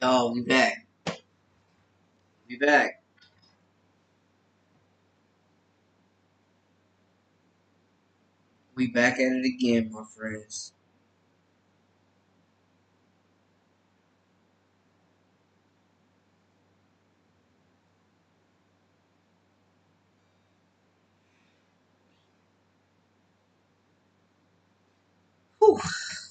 Yo, we back. We back. We back at it again, my friends. Whew.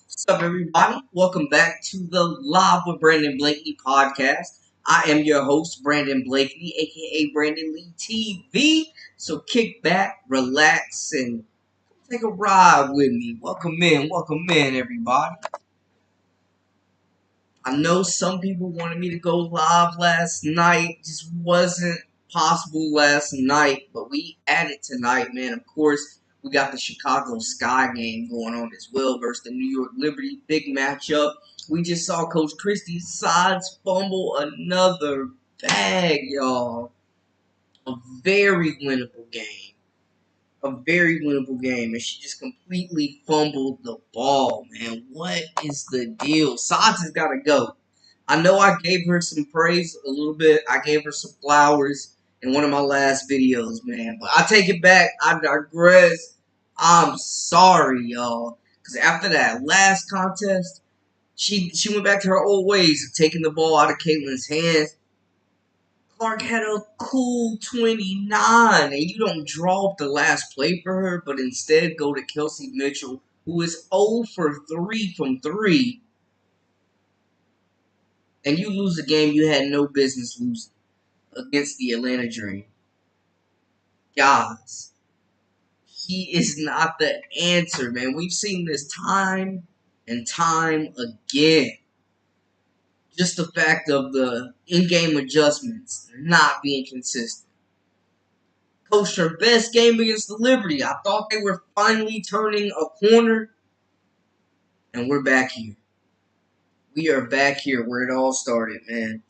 What's up, everybody? Welcome back to the Live with Brandon Blakely podcast. I am your host, Brandon Blakely, aka Brandon Lee TV. So kick back, relax, and take a ride with me. Welcome in, everybody. I know some people wanted me to go live last night. Just wasn't possible last night, but we added tonight, man. Of course, we got the Chicago Sky game going on as well versus the New York Liberty. Big matchup. We just saw Coach Christie sides fumble another bag, y'all. A very winnable game. A very winnable game, and she just completely fumbled the ball, man. What is the deal? Sods has got to go. I know I gave her some praise a little bit. I gave her some flowers in one of my last videos, man. But I take it back. I digress. I'm sorry, y'all. Because after that last contest, she went back to her old ways of taking the ball out of Caitlin's hands. Clark had a cool 29, and you don't draw up the last play for her, but instead go to Kelsey Mitchell, who is 0 for 3 from 3, and you lose a game you had no business losing against the Atlanta Dream. Guys, he is not the answer, man. We've seen this time and time again. Just the fact of the in-game adjustments not being consistent. Coached her best game against the Liberty. I thought they were finally turning a corner, and we're back here. We are back here where it all started, man.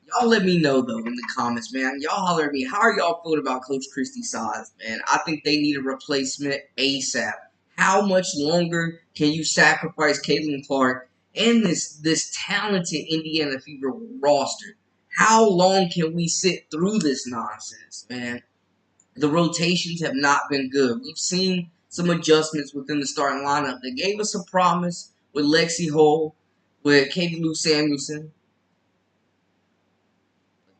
Y'all let me know, though, in the comments, man. Y'all holler at me. How are y'all feeling about Coach Christie size, man? I think they need a replacement ASAP. How much longer can you sacrifice Caitlin Clark and this talented Indiana Fever roster? How long can we sit through this nonsense, man? The rotations have not been good. We've seen some adjustments within the starting lineup. They gave us a promise with Lexi Hall, with Katie Lou Samuelson.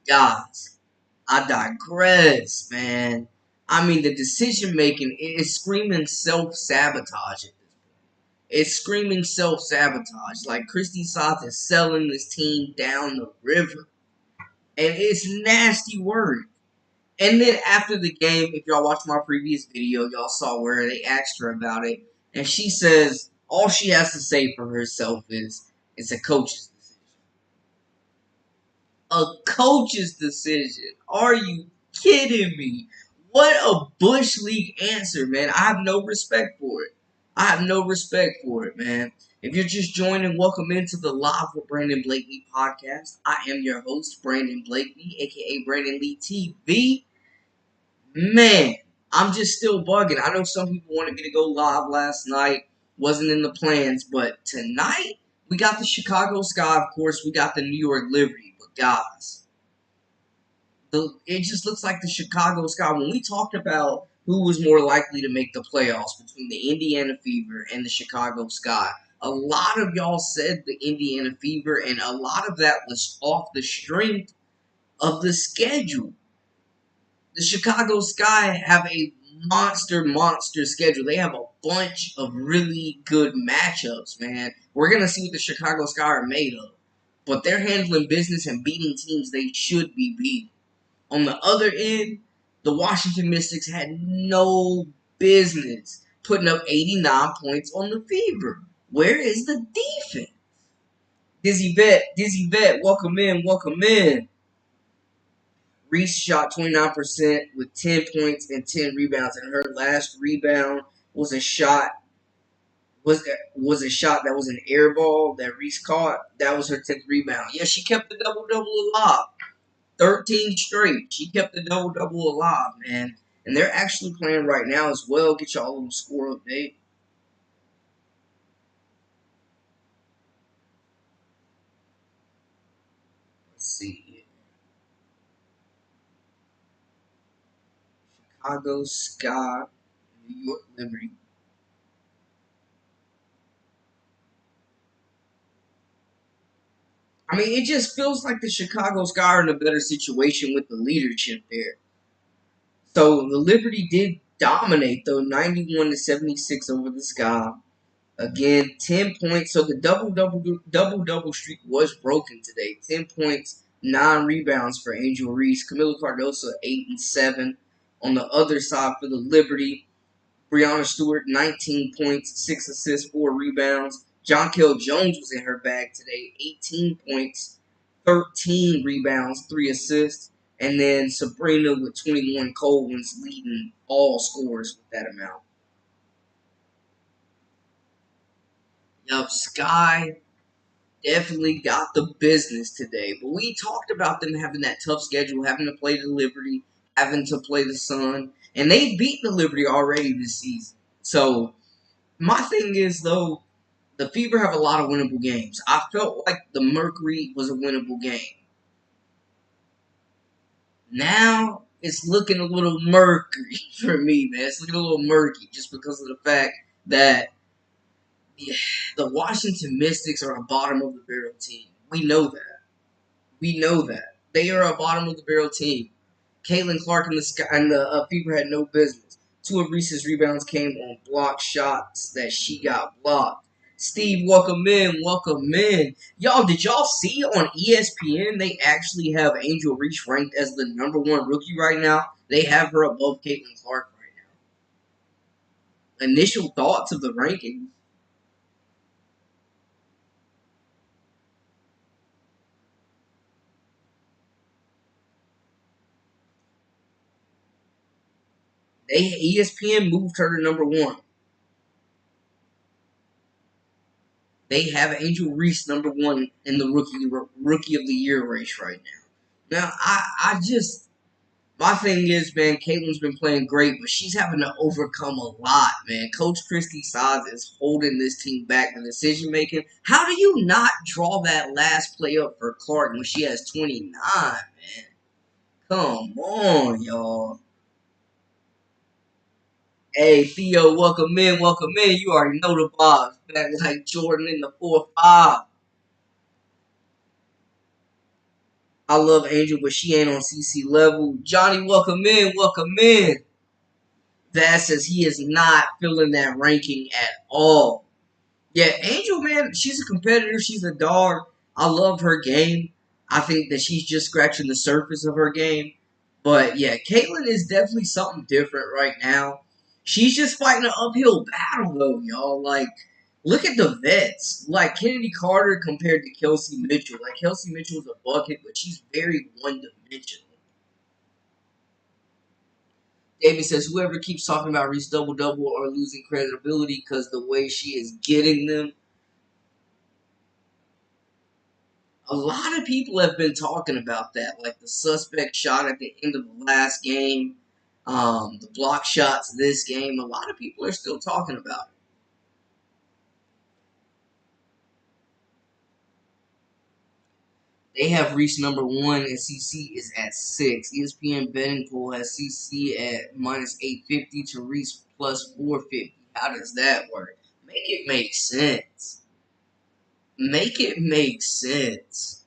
Guys, I digress, man. I mean, the decision making is screaming self sabotage at this point. It's screaming self sabotage. Like Christy Soth is selling this team down the river. And it's nasty work. And then after the game, if y'all watched my previous video, y'all saw where they asked her about it. And she says all she has to say for herself is it's a coach's decision. A coach's decision. Are you kidding me? What a Bush League answer, man. I have no respect for it. I have no respect for it, man. If you're just joining, welcome into the Live with Brandon Blakely podcast. I am your host, Brandon Blakely, aka Brandon Lee TV. Man, I'm just still bugging. I know some people wanted me to go live last night. Wasn't in the plans. But tonight, we got the Chicago Sky, of course. We got the New York Liberty. But guys, it just looks like the Chicago Sky. When we talked about who was more likely to make the playoffs between the Indiana Fever and the Chicago Sky, a lot of y'all said the Indiana Fever, and a lot of that was off the strength of the schedule. The Chicago Sky have a monster schedule. They have a bunch of really good matchups, man. We're going to see what the Chicago Sky are made of. But they're handling business and beating teams they should be beating. On the other end, the Washington Mystics had no business putting up 89 points on the Fever. Where is the defense? Dizzy Vet, welcome in. Reese shot 29% with 10 points and 10 rebounds, and her last rebound was a shot that was an air ball that Reese caught. That was her 10th rebound. Yeah, she kept the double-double alive. 13 straight. She kept the double-double alive, man. And they're actually playing right now as well. Get y'all a little score update. Chicago Sky, New York Liberty. I mean, it just feels like the Chicago Sky are in a better situation with the leadership there. So the Liberty did dominate though, 91-76 over the Sky. Again, 10 points. So the double streak was broken today. 10 points, 9 rebounds for Angel Reese. Camila Cardoso 8 and 7. On the other side for the Liberty, Brianna Stewart 19 points, 6 assists, 4 rebounds. Jonquel Jones was in her bag today. 18 points, 13 rebounds, 3 assists. And then Sabrina with 21 Colvins leading all scorers with that amount. Yup, Sky definitely got the business today. But we talked about them having that tough schedule, having to play the Liberty, having to play the Sun. And they beat the Liberty already this season. So my thing is, though, the Fever have a lot of winnable games. I felt like the Mercury was a winnable game. Now it's looking a little murky for me, man. It's looking a little murky just because of the fact that the Washington Mystics are a bottom of the barrel team. We know that. We know that. They are a bottom of the barrel team. Caitlin Clark and the Fever had no business. 2 of Reese's rebounds came on block shots that she got blocked. Steve, welcome in, welcome in. Y'all, did y'all see on ESPN they actually have Angel Reese ranked as the #1 rookie right now? They have her above Caitlin Clark right now. Initial thoughts of the rankings. ESPN moved her to #1. They have Angel Reese #1 in the rookie of the year race right now. Now, I just my thing is, man, Caitlin's been playing great, but she's having to overcome a lot, man. Coach Christie size is holding this team back. The decision making. How do you not draw that last play up for Clark when she has 29, man? Come on, y'all. Hey, Theo, welcome in, welcome in. You already know the vibes. Back like Jordan in the 4-5. I love Angel, but she ain't on CC level. Johnny, welcome in, welcome in. That says he is not filling that ranking at all. Yeah, Angel, man, she's a competitor. She's a dog. I love her game. I think that she's just scratching the surface of her game. But yeah, Caitlyn is definitely something different right now. She's just fighting an uphill battle, though, y'all. Like, look at the vets. Like, Kennedy Carter compared to Kelsey Mitchell. Like, Kelsey Mitchell's a bucket, but she's very one-dimensional. David says, whoever keeps talking about Reese double-double are losing credibility because the way she is getting them. A lot of people have been talking about that, like the suspect shot at the end of the last game, the block shots this game. A lot of people are still talking about it. They have reached #1, and CC is at 6. ESPN betting pool has CC at -850 to Reese +450. How does that work? Make it make sense. Make it make sense.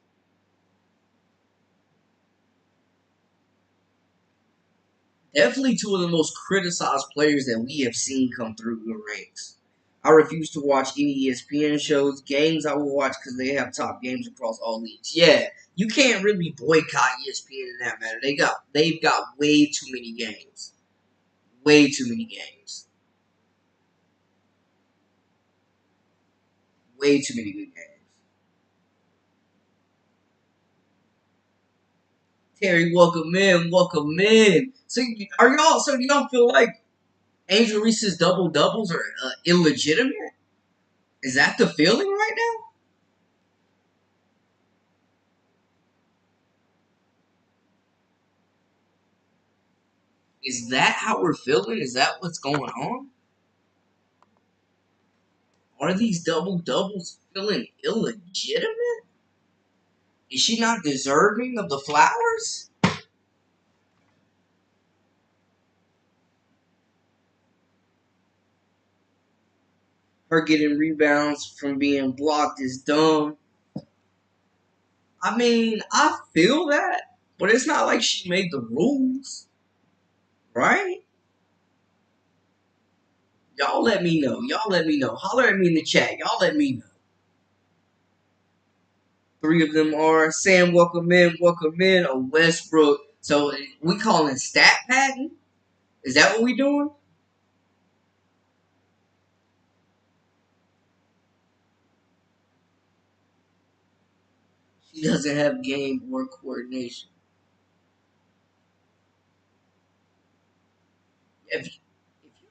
Definitely two of the most criticized players that we have seen come through the ranks. I refuse to watch any ESPN shows. Games I will watch because they have top games across all leagues. Yeah, you can't really boycott ESPN in that matter. They've got way too many games. Way too many games. Way too many good games. Terry, welcome in, welcome in. So are y'all? So do y'all feel like Angel Reese's double doubles are illegitimate? Is that the feeling right now? Is that how we're feeling? Is that what's going on? Are these double doubles feeling illegitimate? Is she not deserving of the flowers? Her getting rebounds from being blocked is dumb. I mean, I feel that, but it's not like she made the rules, right? Y'all let me know. Y'all let me know. Holler at me in the chat. Y'all let me know. Three of them are Sam, welcome in, a Westbrook. So we calling stat padding? Is that what we doing? She doesn't have game or coordination. If you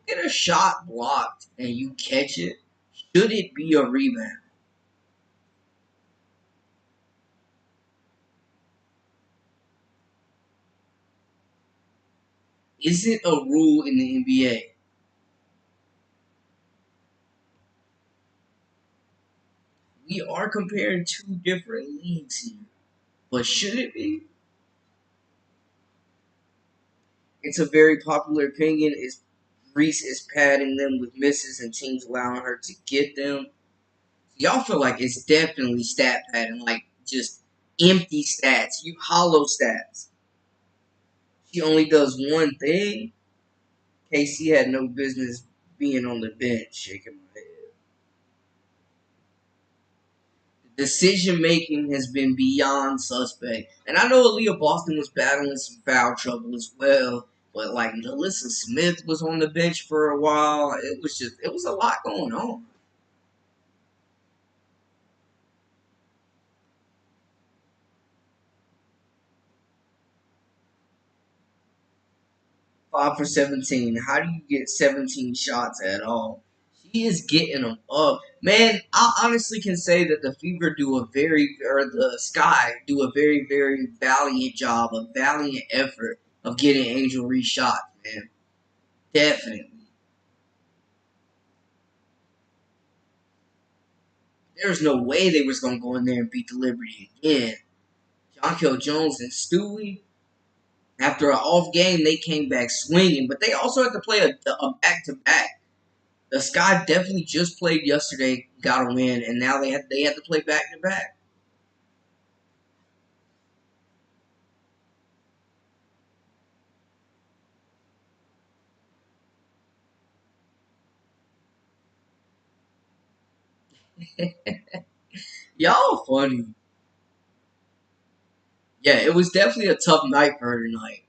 get a shot blocked and you catch it, should it be a rebound? Is it a rule in the NBA? We are comparing two different leagues here, but should it be? It's a very popular opinion. Is Reese is padding them with misses and teams allowing her to get them. Y'all feel like it's definitely stat padding, like just empty stats, you hollow stats. She only does one thing. KC had no business being on the bench, shaking my head. Decision making has been beyond suspect. And I know Aaliyah Boston was battling some foul trouble as well. But like Alyssa Smith was on the bench for a while. It was a lot going on. 5 for 17. How do you get 17 shots at all? She is getting them up. Man, I honestly can say that the Fever do a or the Sky do a very, very valiant job, a valiant effort of getting Angel Reese shots, man. Definitely. There's no way they was going to go in there and beat the Liberty again. Jonquel Jones and Stewie, after an off game, they came back swinging, but they also had to play a back-to-back. The Sky definitely just played yesterday, got a win, and now they had to play back-to-back. Y'all funny. Yeah, it was definitely a tough night for her tonight.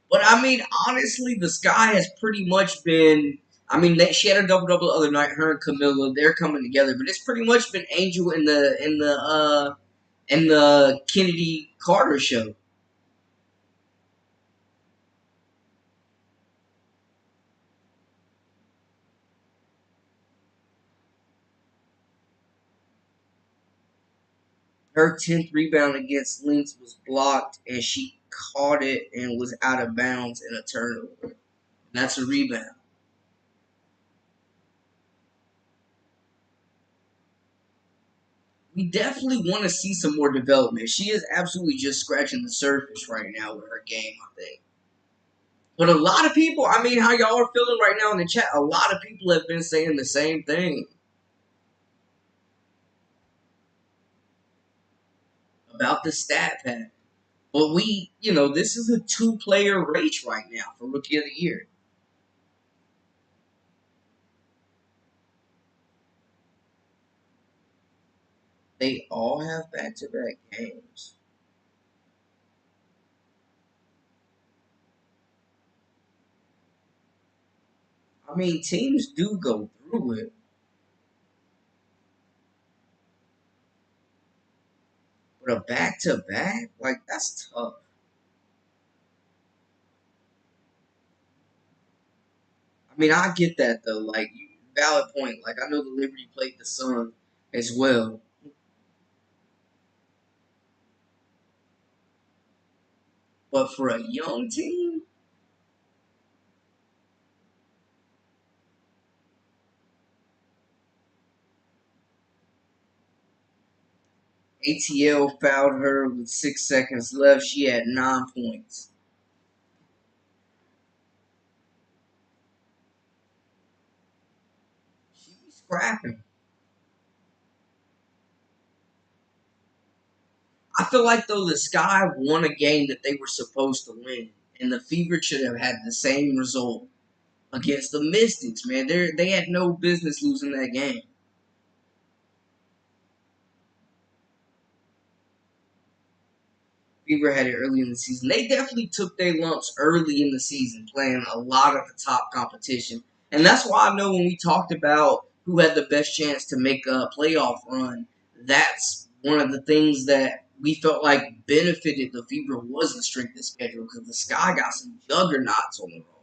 But I mean, honestly, the Sky has pretty much been. I mean, she had a double double the other night. Her and Camilla, they're coming together. But it's pretty much been Angel in the Kennedy Carter show. Her 10th rebound against Lynx was blocked, and she caught it and was out of bounds in a turnover. That's a rebound. We definitely want to see some more development. She is absolutely just scratching the surface right now with her game, I think. But a lot of people, I mean, how y'all are feeling right now in the chat, a lot of people have been saying the same thing about the stat pad. But this is a two-player race right now for Rookie of the Year. They all have back-to-back games. I mean, teams do go through it, but a back-to-back, like, that's tough. I mean, I get that, though. Like, valid point. Like, I know the Liberty played the Sun as well. But for a young team, ATL fouled her with 6 seconds left. She had 9 points. scrapping. I feel like though the Sky won a game that they were supposed to win, and the Fever should have had the same result against the Mystics. Man, they had no business losing that game. Fever had it early in the season. They definitely took their lumps early in the season, playing a lot of the top competition. And that's why I know when we talked about who had the best chance to make a playoff run, that's one of the things that we felt like benefited the Fever was the strength of schedule because the Sky got some juggernauts on the roster.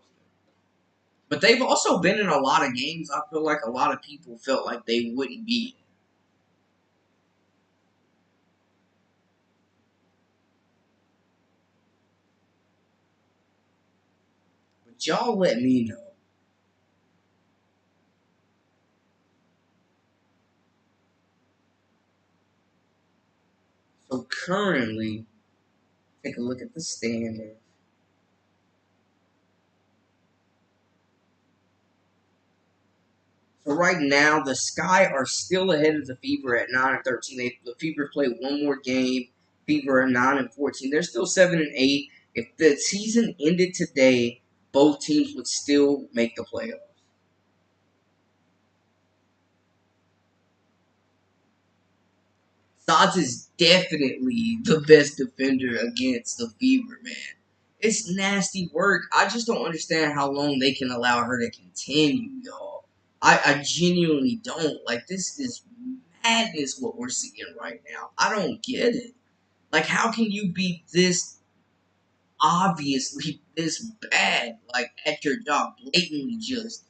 But they've also been in a lot of games. I feel like a lot of people felt like they wouldn't be. But y'all let me know. So currently, take a look at the standings. So right now, the Sky are still ahead of the Fever at 9 and 13. The Fever play one more game. Fever are 9 and 14. They're still 7 and 8. If the season ended today, both teams would still make the playoffs. Sods is definitely the best defender against the Fever, man. It's nasty work. I just don't understand how long they can allow her to continue, y'all. I genuinely don't. Like, this is madness what we're seeing right now. I don't get it. Like, how can you be this obviously this bad, like, at your job, blatantly just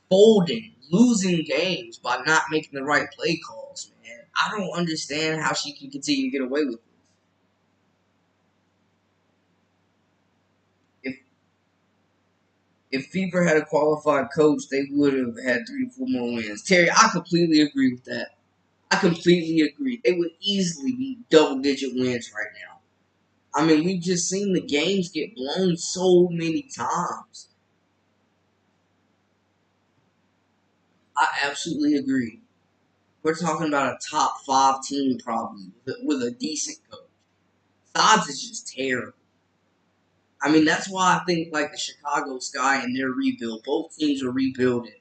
folding, losing games by not making the right play calls, man? I don't understand how she can continue to get away with this. If Fever had a qualified coach, they would have had 3 to 4 more wins. Terry, I completely agree with that. I completely agree. They would easily be double-digit wins right now. I mean, we've just seen the games get blown so many times. I absolutely agree. We're talking about a top 5 team probably with a decent coach. Odds is just terrible. I mean, that's why I think like the Chicago Sky and their rebuild, both teams are rebuilding.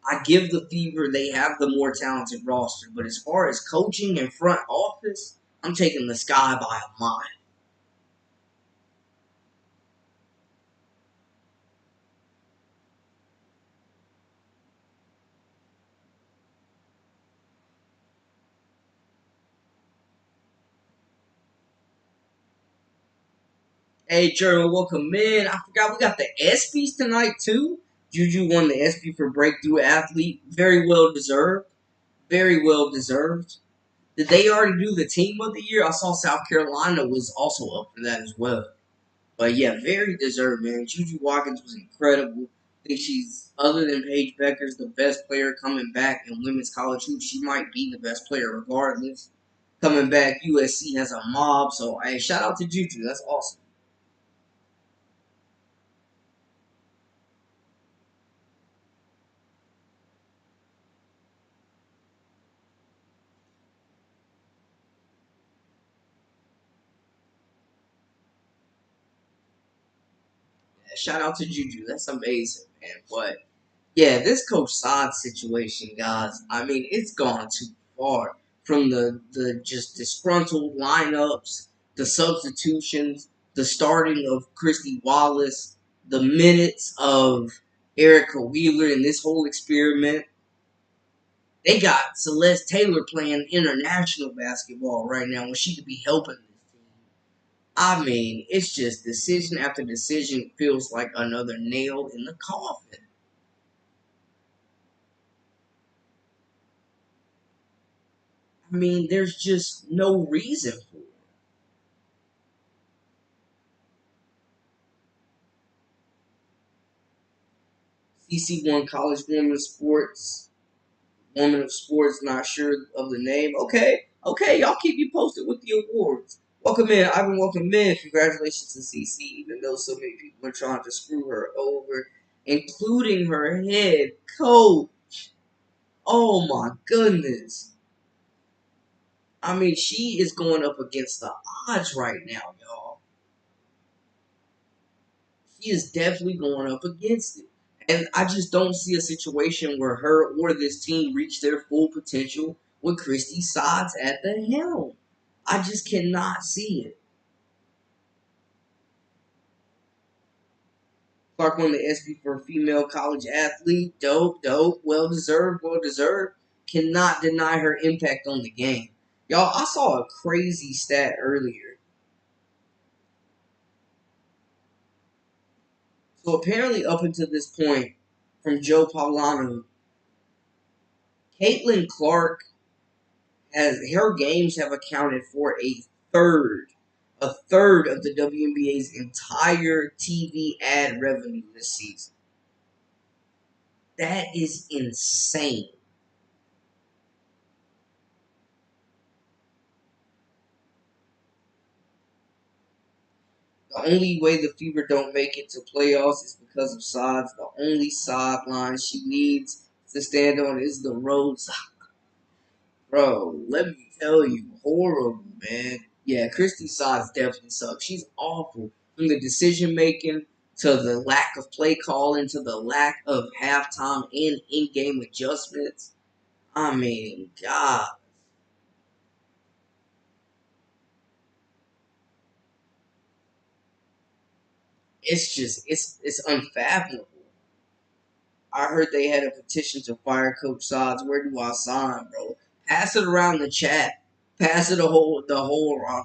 I give the Fever, they have the more talented roster, but as far as coaching and front office, I'm taking the Sky by a mile. Hey, German, welcome in. I forgot we got the ESPYs tonight, too. Juju won the ESPY for Breakthrough Athlete. Very well deserved. Very well deserved. Did they already do the Team of the Year? I saw South Carolina was also up for that as well. But yeah, very deserved, man. Juju Watkins was incredible. I think she's, other than Paige Beckers, the best player coming back in women's college hoops. She might be the best player regardless. Coming back, USC has a mob. So, hey, shout out to Juju. That's awesome. Yeah, shout out to Juju. That's amazing, man. But yeah, this Coach Sod situation, guys. I mean, it's gone too far. From the just disgruntled lineups, the substitutions, the starting of Christie Wallace, the minutes of Erica Wheeler in this whole experiment. They got Celeste Taylor playing international basketball right now when she could be helping this team. I mean, it's just decision after decision feels like another nail in the coffin. I mean, there's just no reason for it. CC1 College Woman of Sports, not sure of the name. Okay, okay, y'all keep you posted with the awards. Welcome in, Ivan, welcome in. Congratulations to CC, even though so many people are trying to screw her over. including her head coach. Oh my goodness. I mean, she is going up against the odds right now, y'all. She is definitely going up against it. And I just don't see a situation where her or this team reach their full potential with Christie Sods at the helm. I just cannot see it. Clark won the ESPY for female college athlete. Dope, dope. Well deserved, well deserved. Cannot deny her impact on the game. Y'all, I saw a crazy stat earlier. So apparently, up until this point, from Joe Paulano, Caitlin Clark has her games have accounted for third, a third of the WNBA's entire TV ad revenue this season. That is insane. The only way the Fever don't make it to playoffs is because of Sods. The only sideline she needs to stand on is the road side. Bro, let me tell you, horrible, man. Yeah, Christy Sods definitely sucks. She's awful. From the decision making to the lack of play calling to the lack of halftime and in-game adjustments. I mean, God, it's unfathomable. I heard they had a petition to fire Coach Sods. Where do I sign, bro? Pass it around the chat. Pass it the whole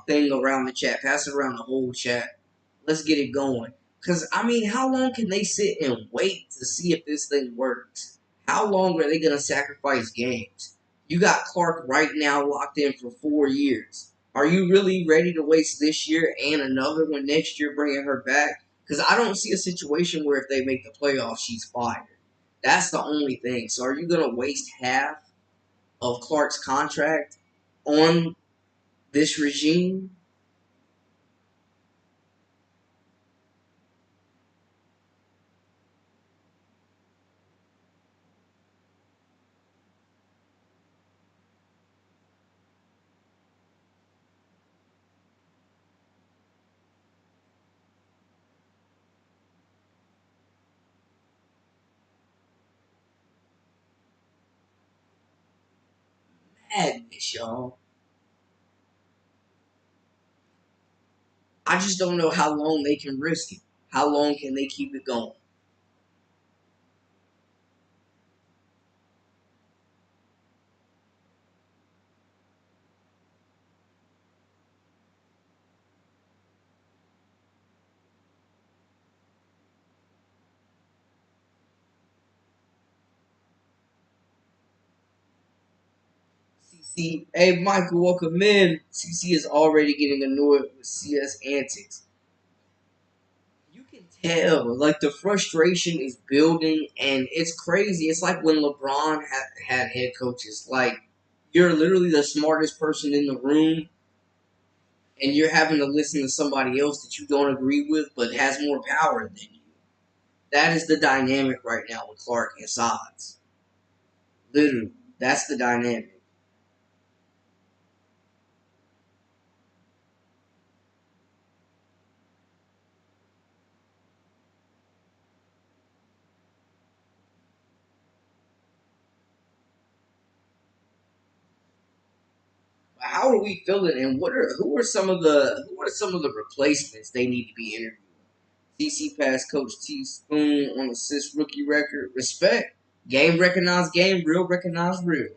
thing around the chat. Pass it around the whole chat. Let's get it going. Cause I mean, how long can they sit and wait to see if this thing works? How long are they gonna sacrifice games? You got Clark right now locked in for 4 years. Are you really ready to waste this year and another one next year bringing her back? Because I don't see a situation where if they make the playoffs, she's fired. That's the only thing. So are you going to waste half of Clark's contract on this regime? Madness, y'all. I just don't know how long they can risk it. How long can they keep it going? CC, hey Michael, welcome in. CC is already getting annoyed with CS antics. You can tell, like the frustration is building, and it's crazy. It's like when LeBron had head coaches. Like you're literally the smartest person in the room, and you're having to listen to somebody else that you don't agree with but has more power than you. That is the dynamic right now with Clark and Sods. Literally, that's the dynamic. How are we feeling, and who are some of the replacements they need to be interviewing? CC passed Coach T Spoon on assist rookie record. Respect. Game recognized game. Real recognized real.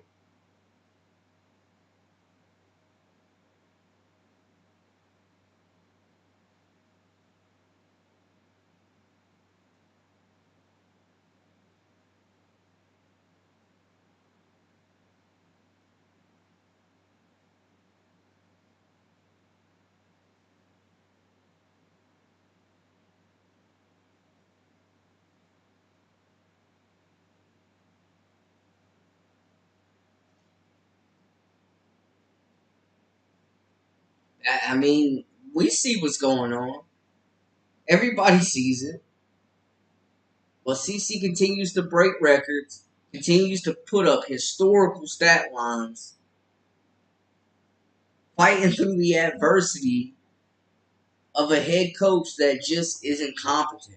I mean, we see what's going on. Everybody sees it. But CC continues to break records, continues to put up historical stat lines, fighting through the adversity of a head coach that just isn't competent.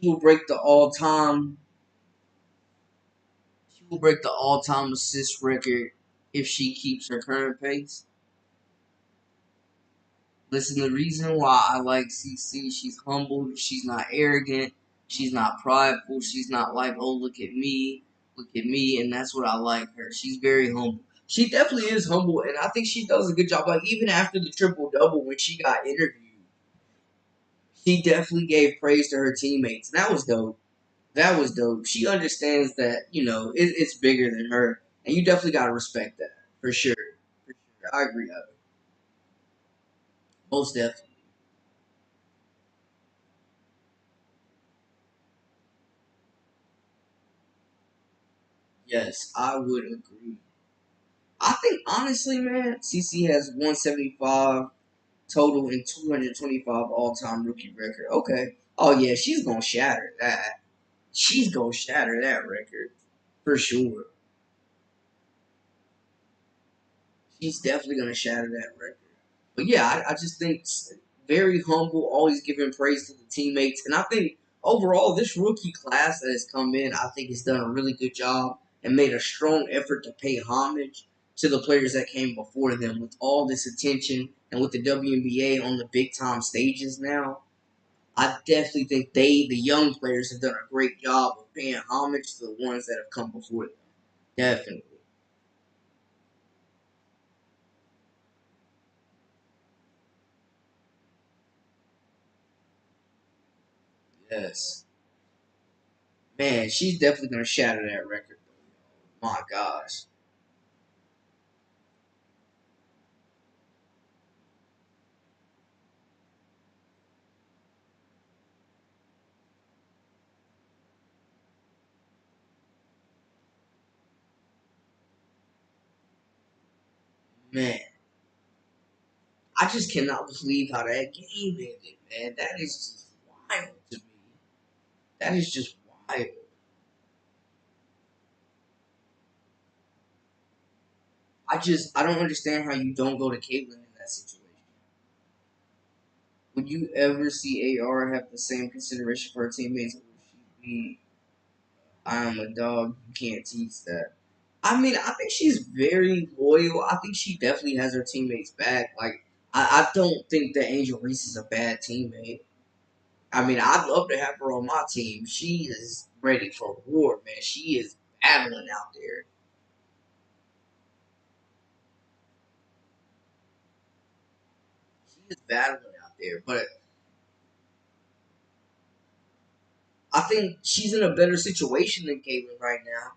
She will break the all-time. She will break the all-time assist record if she keeps her current pace. Listen, the reason why I like CC, she's humble, she's not arrogant, she's not prideful, she's not like, oh, look at me, and that's what I like her. She's very humble. She definitely is humble, and I think she does a good job. Like, even after the triple double, when she got interviewed, she definitely gave praise to her teammates. And that was dope. That was dope. She understands that, it's bigger than her, and you definitely got to respect that, for sure. For sure. I agree, Evan. Most definitely. Yes, I would agree. I think honestly, man, CC has 175 total and 225 all-time rookie record. Okay. Oh yeah, she's gonna shatter that. She's gonna shatter that record for sure. She's definitely gonna shatter that record. But yeah, I just think very humble, always giving praise to the teammates, and I think overall this rookie class that has come in, I think has done a really good job and made a strong effort to pay homage to the players that came before them with all this attention and with the WNBA on the big time stages now. I definitely think the young players, have done a great job of paying homage to the ones that have come before them. Definitely. Yes. Man, she's definitely gonna shatter that record. My gosh. Man, I just cannot believe how that game ended, man. That is just wild to me. That is just wild. I don't understand how you don't go to Caitlyn in that situation. Would you ever see AR have the same consideration for her teammates? Or would she be, I am a dog, you can't teach that? I mean, I think she's very loyal. I think she definitely has her teammates back. Like, I don't think that Angel Reese is a bad teammate. I mean, I'd love to have her on my team. She is ready for war, man. She is battling out there. She is battling out there. But I think she's in a better situation than Caitlyn right now.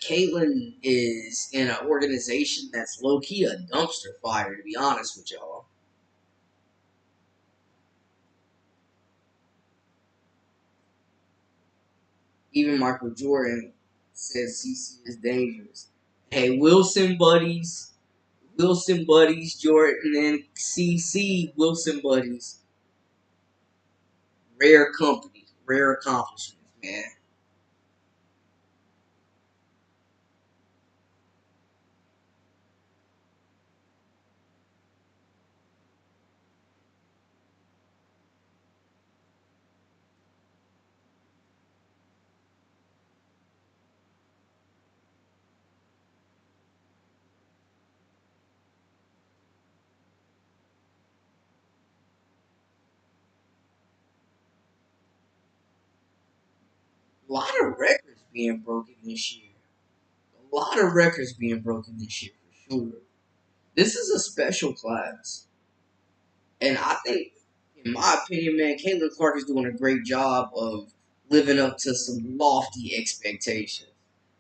Caitlyn is in an organization that's low key a dumpster fire, to be honest with y'all. Even Michael Jordan says CC is dangerous. Hey, Wilson buddies, Jordan and CC Wilson buddies. Rare company, rare accomplishments, man. A lot of records being broken this year. A lot of records being broken this year for sure. This is a special class, and I think, in my opinion, man, Caitlin Clark is doing a great job of living up to some lofty expectations.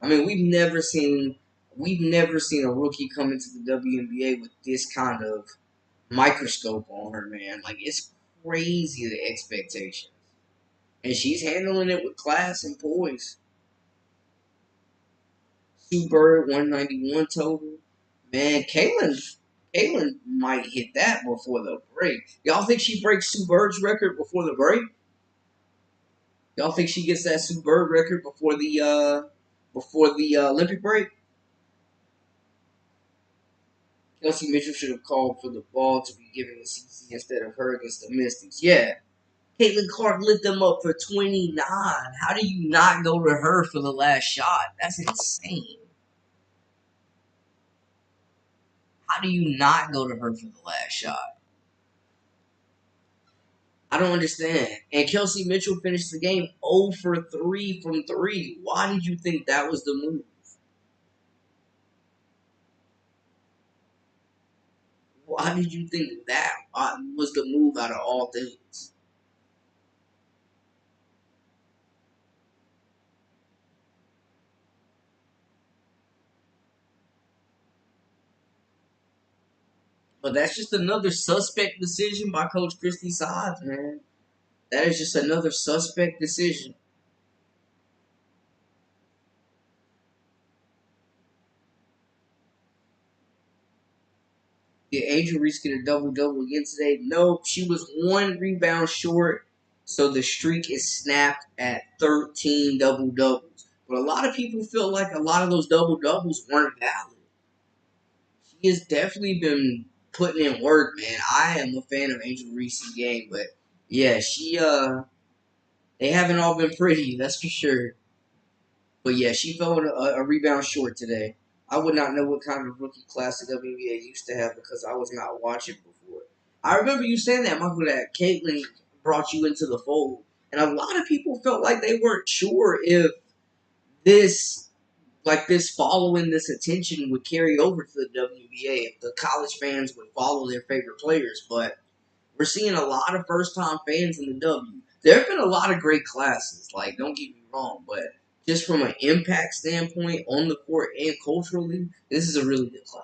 I mean, we've never seen a rookie come into the WNBA with this kind of microscope on her, man. Like, it's crazy the expectations. And she's handling it with class and poise. Sue Bird, 191 total. Man, Caitlin might hit that before the break. Y'all think she breaks Sue Bird's record before the break? Y'all think she gets that Sue Bird record before the Olympic break? Kelsey Mitchell should have called for the ball to be given to CC instead of her against the Mystics. Yeah. Caitlin Clark lit them up for 29. How do you not go to her for the last shot? That's insane. How do you not go to her for the last shot? I don't understand. And Kelsey Mitchell finished the game 0 for 3 from 3. Why did you think that was the move? Why did you think that was the move out of all things? But that's just another suspect decision by Coach Christie Sides, man. That is just another suspect decision. Did Angel Reese get a double-double again today? Nope. She was one rebound short, so the streak is snapped at 13 double-doubles. But a lot of people feel like a lot of those double-doubles weren't valid. She has definitely been putting in work, man. I am a fan of Angel Reese's game, but yeah, they haven't all been pretty, that's for sure. But yeah, she fell a rebound short today. I would not know what kind of rookie class the WNBA used to have because I was not watching before. I remember you saying that, Michael, that Caitlin brought you into the fold. And a lot of people felt like they weren't sure if this, this following this attention would carry over to the WNBA, if the college fans would follow their favorite players. But we're seeing a lot of first-time fans in the W. There have been a lot of great classes. Like, don't get me wrong, but just from an impact standpoint on the court and culturally, this is a really good class.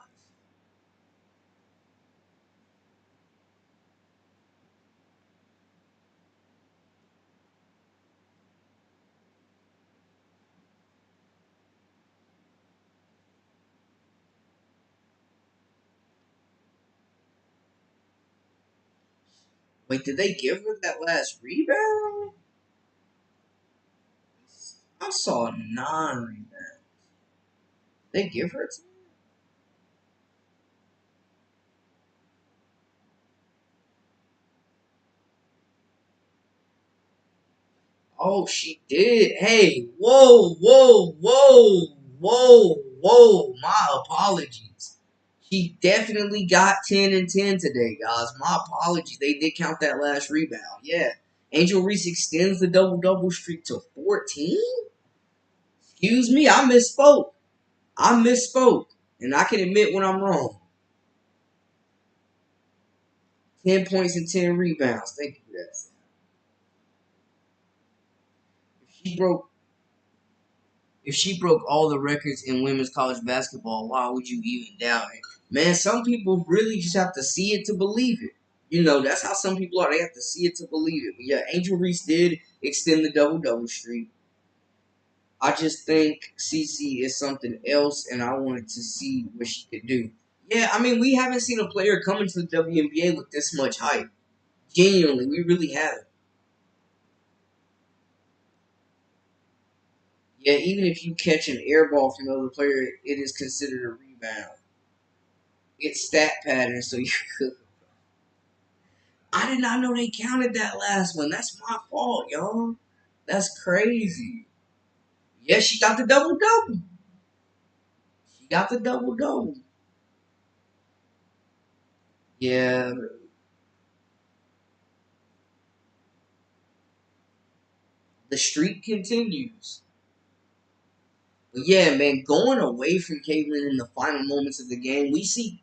Wait, did they give her that last rebound? I saw 9 rebounds. They give her. Oh, she did. Hey, whoa, whoa, whoa, whoa, whoa. My apologies. She definitely got 10 and 10 today, guys. My apologies. They did count that last rebound. Yeah. Angel Reese extends the double-double streak to 14? Excuse me, I misspoke. I misspoke. And I can admit when I'm wrong. 10 points and 10 rebounds. Thank you for that. If she broke If she broke all the records in women's college basketball, why would you even doubt it? Man, some people really just have to see it to believe it. You know, that's how some people are. They have to see it to believe it. But yeah, Angel Reese did extend the double-double streak. I just think CC is something else, and I wanted to see what she could do. Yeah, I mean, we haven't seen a player come into the WNBA with this much hype. Genuinely, we really haven't. Yeah, even if you catch an air ball from another player, it is considered a rebound. It's stat pattern, so you could. I did not know they counted that last one. That's my fault, y'all. That's crazy. Yeah, she got the double double. She got the double double. Yeah, the streak continues. But yeah, man, going away from Caitlin in the final moments of the game, we see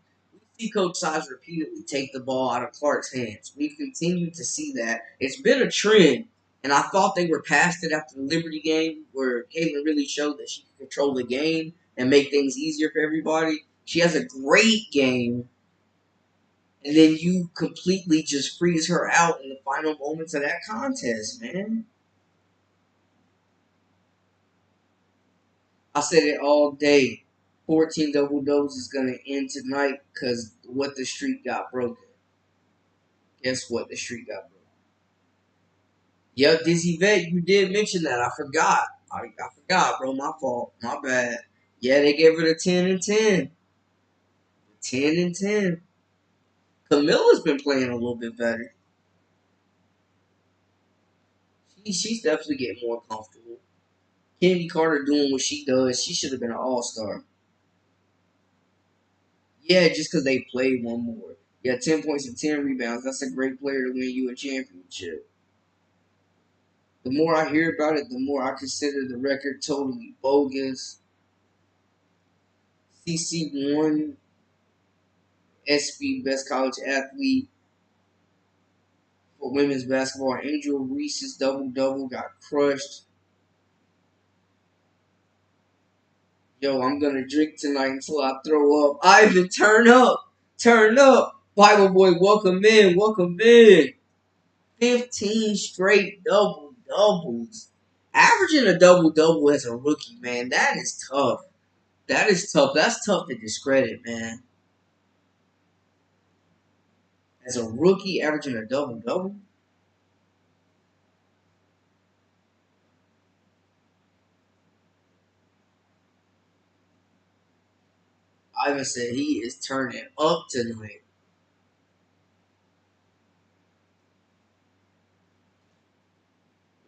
Coach Size repeatedly take the ball out of Clark's hands. We've continued to see that. It's been a trend, and I thought they were past it after the Liberty game, where Caitlin really showed that she could control the game and make things easier for everybody. She has a great game. And then you completely just freeze her out in the final moments of that contest, man. I said it all day. 14 double doubles is going to end tonight because what the streak got broken. Guess what? The streak got broken. Yep, Dizzy Vet, you did mention that. I forgot. I forgot, bro. My fault. My bad. Yeah, they gave her the 10 and 10. 10 and 10. Camilla's been playing a little bit better. She's definitely getting more comfortable. Candy Carter doing what she does. She should have been an all-star. Yeah, just because they played one more. Yeah, 10 points and 10 rebounds. That's a great player to win you a championship. The more I hear about it, the more I consider the record totally bogus. CC won ESPY Best College Athlete for women's basketball. Angel Reese's double-double got crushed. Yo, I'm going to drink tonight until I throw up. Ivan, turn up. Turn up. Bible Boy, welcome in. Welcome in. 15 straight double-doubles. Averaging a double-double as a rookie, man, that is tough. That is tough. That's tough to discredit, man. As a rookie, averaging a double-double. Ivan said he is turning up tonight.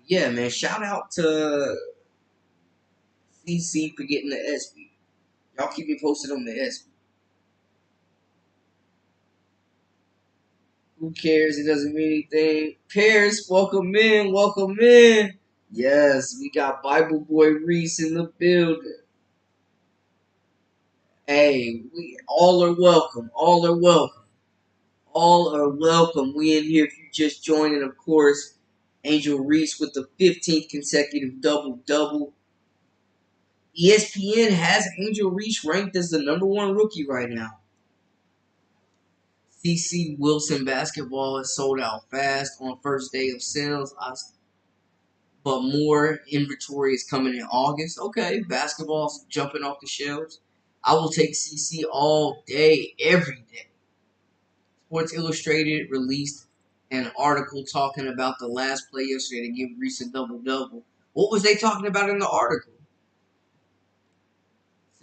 Yeah, man. Shout out to CC for getting the ESPY. Y'all keep me posted on the ESPY. Who cares? It doesn't mean anything. Paris, welcome in. Welcome in. Yes, we got Bible Boy Reese in the building. Hey, we all are welcome. All are welcome. All are welcome. We in here if you just joined, and of course, Angel Reese with the 15th consecutive double-double. ESPN has Angel Reese ranked as the #1 rookie right now. CC Wilson basketball is sold out fast on first day of sales, but more inventory is coming in August. Okay, basketball's jumping off the shelves. I will take CC all day, every day. Sports Illustrated released an article talking about the last play yesterday to give Reese a double-double. What was they talking about in the article?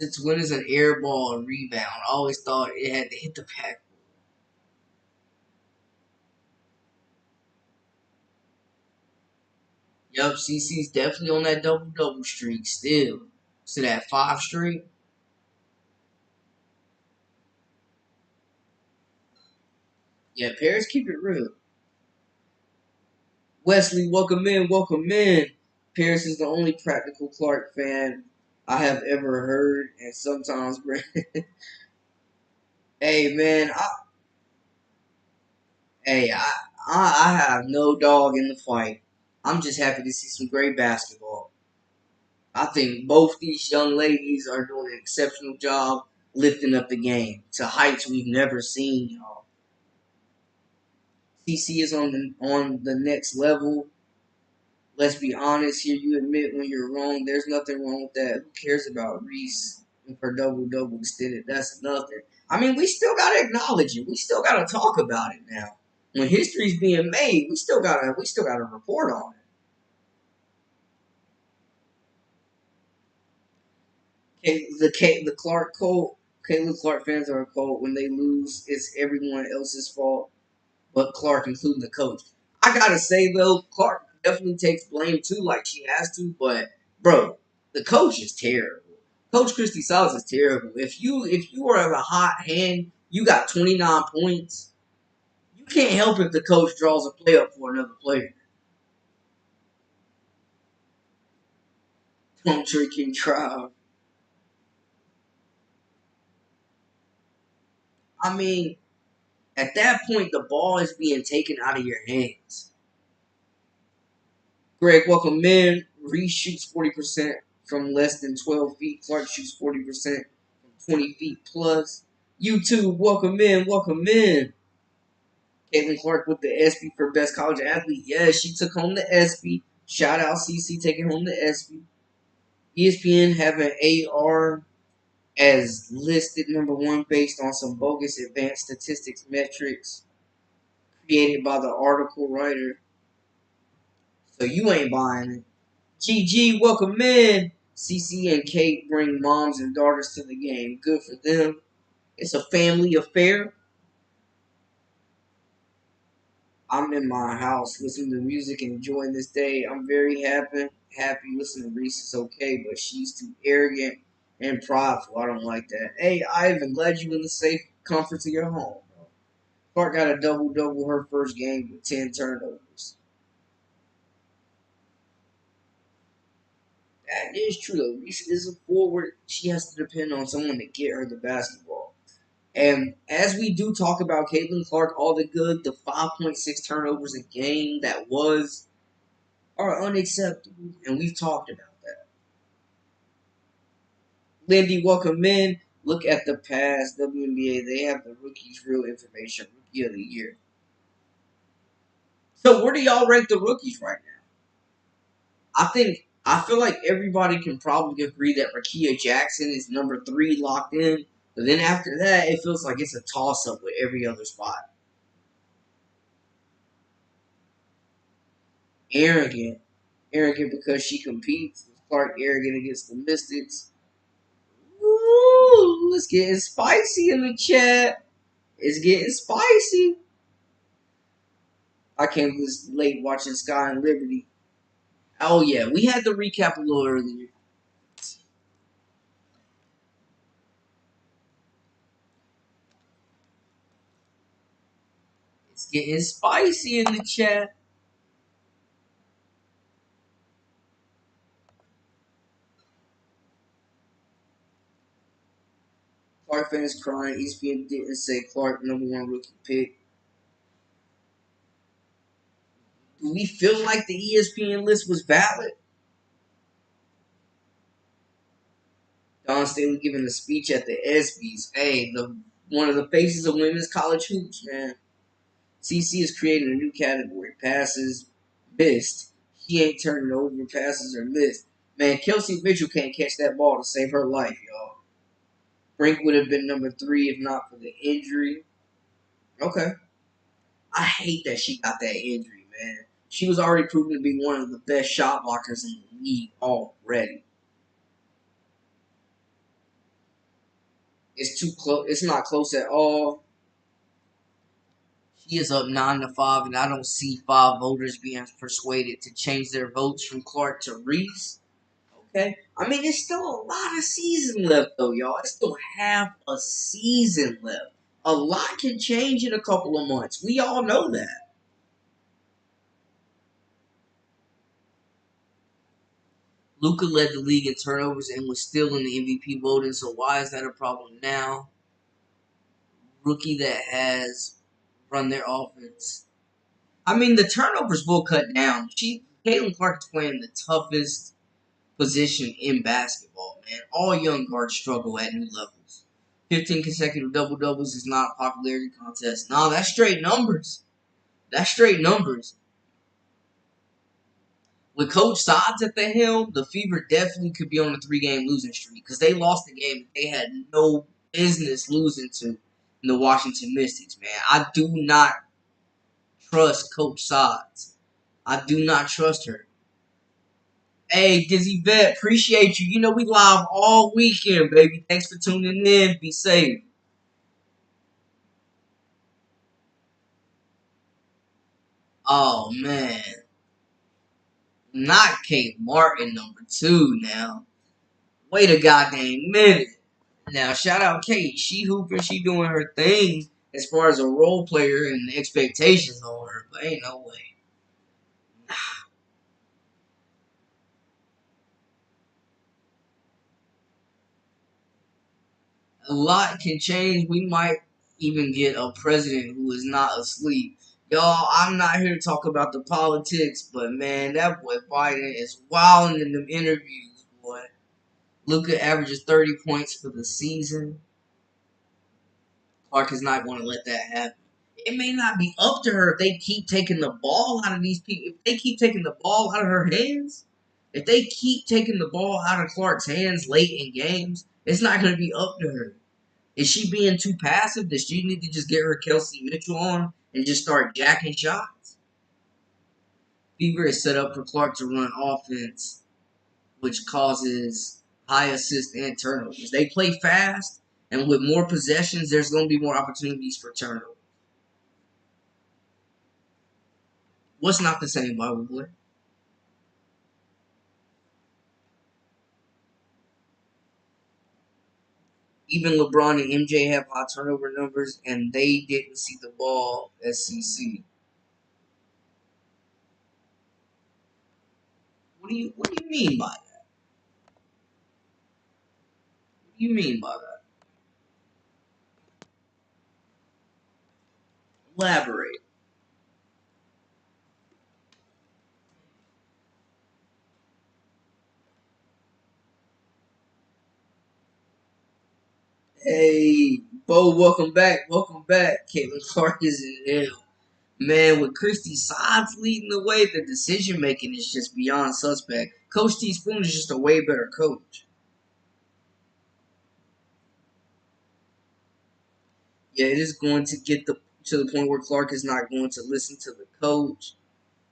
Since when is an air ball a rebound? I always thought it had to hit the pack. Yup, CC's definitely on that double-double streak still. So that 5 straight. Yeah, Paris, keep it real. Wesley, welcome in, welcome in. Paris is the only Practical Clark fan I have ever heard, and sometimes, hey man, hey, I have no dog in the fight. I'm just happy to see some great basketball. I think both these young ladies are doing an exceptional job lifting up the game to heights we've never seen, y'all. CC is on the next level. Let's be honest here. You admit when you're wrong. There's nothing wrong with that. Who cares about Reese if her double-double extended? That's nothing. I mean, we still gotta acknowledge it. We still gotta talk about it now. When history's being made, we still gotta report on it. The Clark Cole, Caleb Clark fans are cold. When they lose, it's everyone else's fault, but Clark, including the coach. I gotta say though, Clark definitely takes blame too, like she has to. But bro, the coach is terrible. Coach Christie is terrible. If you are a hot hand, you got 29 points. You can't help if the coach draws a play up for another player. Don't trick and try. I mean, at that point, the ball is being taken out of your hands. Greg, welcome in. Reese shoots 40% from less than 12 feet. Clark shoots 40% from 20 feet plus. YouTube, welcome in. Welcome in. Caitlin Clark with the ESPY for Best College Athlete. Yeah, she took home the ESPY. Shout out CC taking home the ESPY. ESPN having AR as listed #1 based on some bogus advanced statistics metrics created by the article writer. So you ain't buying it. GG, welcome in. CC and Kate bring moms and daughters to the game. Good for them. It's a family affair. I'm in my house listening to music and enjoying this day. I'm very happy listening to Reese is okay, but she's too arrogant and prideful. I don't like that. Hey, Ivan, glad you in the safe comforts of your home, bro. Clark got a double-double her first game with 10 turnovers. That is true, though. Reese is a forward. She has to depend on someone to get her the basketball. And as we do talk about Caitlin Clark, all the good, the 5.6 turnovers a game that was are unacceptable, and we've talked about that. Lindy, welcome in. Look at the past WNBA. They have the rookies' real information, rookie of the year. So where do y'all rank the rookies right now? I feel like everybody can probably agree that Rakia Jackson is #3 locked in. But then after that, it feels like it's a toss-up with every other spot. Arrogant. Arrogant because she competes. Clark arrogant against the Mystics. Ooh, let's get spicy in the chat. It's getting spicy. I came this late watching Sky and Liberty. Oh yeah, we had to recap a little earlier. It's getting spicy in the chat. Clark fans crying. ESPN didn't say Clark #1 rookie pick. Do we feel like the ESPN list was valid? Don Staley giving a speech at the ESPYs. Hey, the one of the faces of women's college hoops, man. CC is creating a new category. Passes missed. He ain't turning over. Passes are missed. Man, Kelsey Mitchell can't catch that ball to save her life, y'all. Brink would have been #3 if not for the injury. Okay. I hate that she got that injury, man. She was already proven to be one of the best shot blockers in the league already. It's too close. It's not close at all. He is up 9-5, and I don't see 5 voters being persuaded to change their votes from Clark to Reese. Okay, I mean, there's still a lot of season left, though, y'all. I still have a season left. A lot can change in a couple of months. We all know that. Luka led the league in turnovers and was still in the MVP voting, so why is that a problem now? Rookie that has run their offense. I mean, the turnovers will cut down. Caitlin Clark is playing the toughest position in basketball, man. All young guards struggle at new levels. 15 consecutive double-doubles is not a popularity contest. No, that's straight numbers. That's straight numbers. With Coach Sods at the helm, the Fever definitely could be on a 3-game losing streak because they lost the game they had no business losing to in the Washington Mystics, man. I do not trust Coach Sods. I do not trust her. Hey, Dizzy Vet, appreciate you. You know we live all weekend, baby. Thanks for tuning in. Be safe. Oh, man. Not Kate Martin, #2 now. Wait a goddamn minute. Now, shout out Kate. She hooping, she doing her thing as far as a role player and the expectations on her. But ain't no way. A lot can change. We might even get a president who is not asleep. Y'all, I'm not here to talk about the politics, but man, that boy Biden is wilding in them interviews, boy. Luka averages 30 points for the season. Clark is not going to let that happen. It may not be up to her if they keep taking the ball out of these people. If they keep taking the ball out of her hands, if they keep taking the ball out of Clark's hands late in games, it's not going to be up to her. Is she being too passive? Does she need to just get her Kelsey Mitchell on and just start jacking shots? Fever is set up for Clark to run offense, which causes high assists and turnovers. They play fast, and with more possessions, there's going to be more opportunities for turnovers. What's not the same, Bible boy? Even LeBron and MJ have high turnover numbers, and they didn't see the ball SCC. What do you mean by that? What do you mean by that? Elaborate. Hey, Bo, welcome back. Welcome back. Caitlin Clark is in hell. Man, with Christie sides leading the way, the decision making is just beyond suspect. Coach T Spoon is just a way better coach. Yeah, it is going to get to the point where Clark is not going to listen to the coach.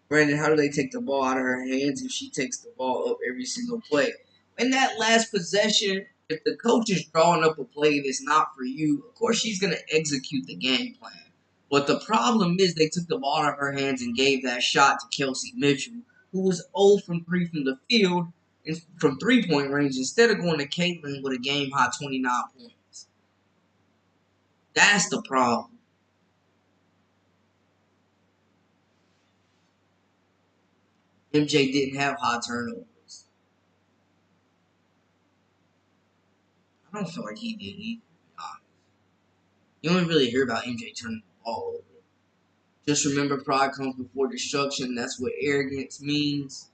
Brandon, how do they take the ball out of her hands if she takes the ball up every single play? In that last possession, if the coach is drawing up a play that's not for you, of course she's going to execute the game plan. But the problem is they took the ball out of her hands and gave that shot to Kelsey Mitchell, who was 0 from 3 from the field and from 3-point range instead of going to Caitlin with a game high 29 points. That's the problem. MJ didn't have high turnovers. I don't feel like he did either. You don't really hear about MJ turning the ball over. Just remember, pride comes before destruction. That's what arrogance means.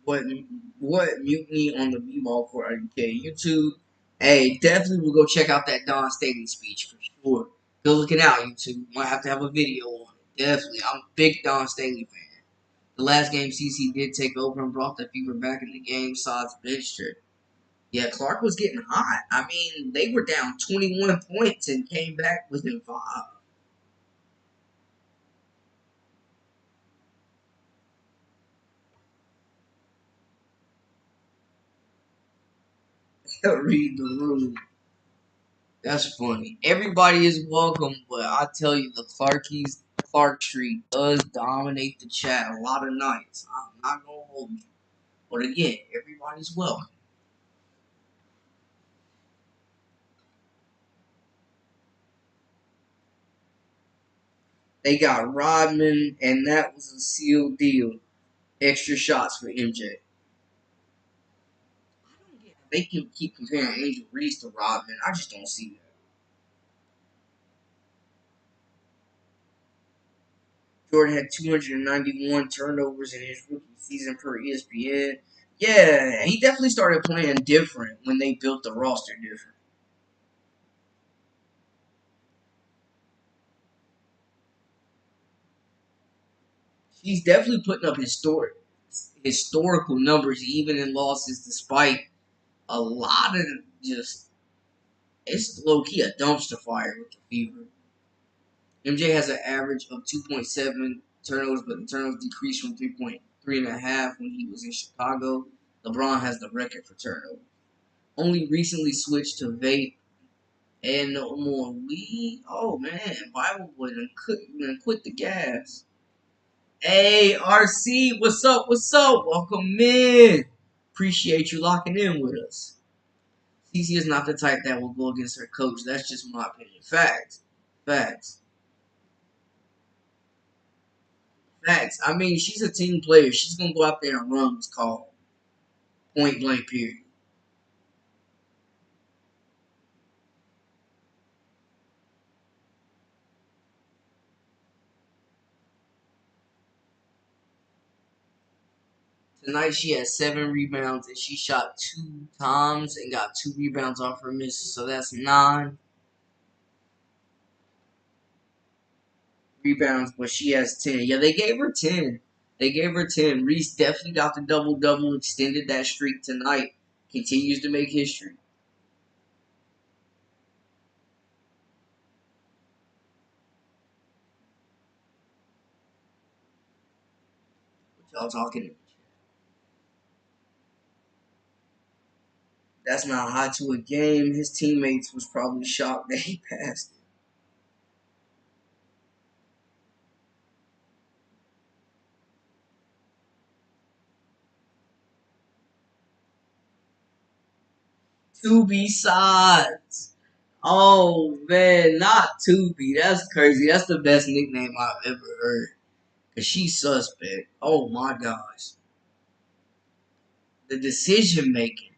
What what mutiny on the b-ball court? Okay, YouTube. Hey, definitely we'll go check out that Don Staley speech for sure. Go looking out, YouTube. Might have to have a video on it. Definitely, I'm a big Don Staley fan. The last game, CC did take over and brought the fever back in the game. Sides benched her. Yeah, Clark was getting hot. I mean, they were down 21 points and came back within 5. Read the room. That's funny. Everybody is welcome, but I tell you, the Clark Street does dominate the chat a lot of nights. I'm not gonna hold you, but again, everybody's welcome. They got Rodman, and that was a sealed deal. Extra shots for MJ. I don't get how they can keep comparing Angel Reese to Rodman. I just don't see that. Jordan had 291 turnovers in his rookie season per ESPN. Yeah, he definitely started playing different when they built the roster different. He's definitely putting up historical numbers, even in losses, despite a lot of just it's low key a dumpster fire with the Fever. MJ has an average of 2.7 turnovers, but the turnovers decreased from 3.3.5 when he was in Chicago. LeBron has the record for turnovers. Only recently switched to vape and no more weed. Oh man, Bible boy done quit the gas. Hey, RC, what's up? What's up? Welcome in. Appreciate you locking in with us. CC is not the type that will go against her coach. That's just my opinion. Facts. Facts. Facts. I mean, she's a team player. She's going to go out there and run what's called. Point blank, period. Tonight she had 7 rebounds and she shot 2 times and got 2 rebounds off her misses. So that's 9 rebounds, but she has 10. Yeah, they gave her 10. They gave her 10. Reese definitely got the double-double, extended that streak tonight. Continues to make history. What y'all talking? That's not hot to a game. His teammates was probably shocked that he passed it. Two besides. Oh man, not Tubi. That's crazy. That's the best nickname I've ever heard. Cause she's suspect. Oh my gosh. The decision making.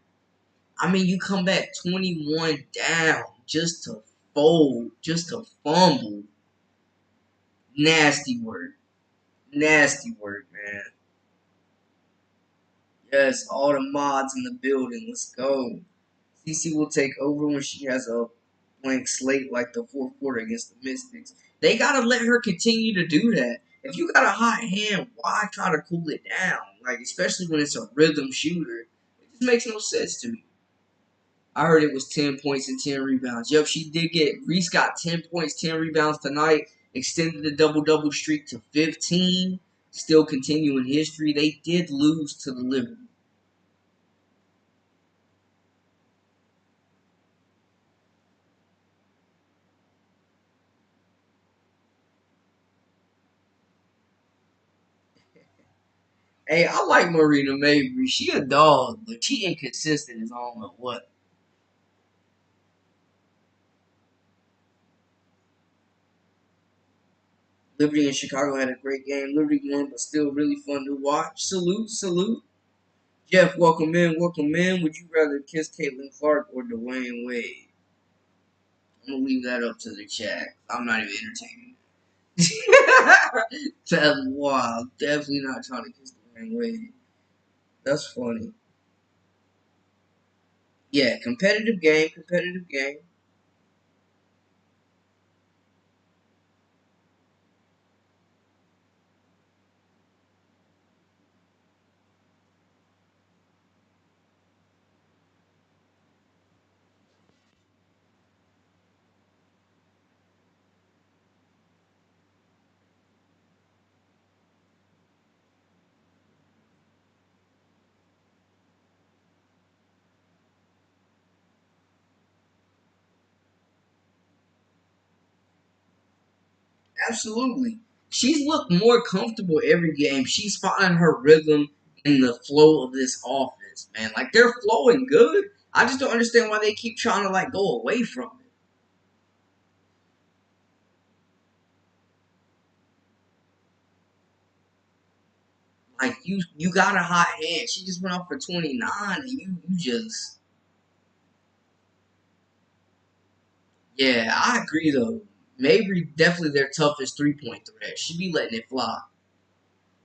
I mean, you come back 21 down just to fold, just to fumble. Nasty work. Nasty work, man. Yes, all the mods in the building. Let's go. CC will take over when she has a blank slate like the fourth quarter against the Mystics. They gotta let her continue to do that. If you got a hot hand, why try to cool it down? Like, especially when it's a rhythm shooter. It just makes no sense to me. I heard it was 10 points and 10 rebounds. Yep, she did get. Reese got 10 points, 10 rebounds tonight. Extended the double-double streak to 15. Still continuing history. They did lose to the Liberty. Hey, I like Marina Mabry. She a dog, but she inconsistent as I don't know what. Liberty and Chicago had a great game. Liberty won, but still really fun to watch. Salute, salute. Jeff, welcome in, welcome in. Would you rather kiss Caitlin Clark or Dwayne Wade? I'm gonna leave that up to the chat. I'm not even entertaining. That's wild. Definitely not trying to kiss Dwayne Wade. That's funny. Yeah, competitive game, competitive game. Absolutely. She's looked more comfortable every game. She's finding her rhythm in the flow of this offense, man. Like they're flowing good. I just don't understand why they keep trying to like go away from it. Like you got a hot hand. She just went off for 29 and you just yeah, I agree though. Mabry definitely their toughest 3-point threat. She be letting it fly.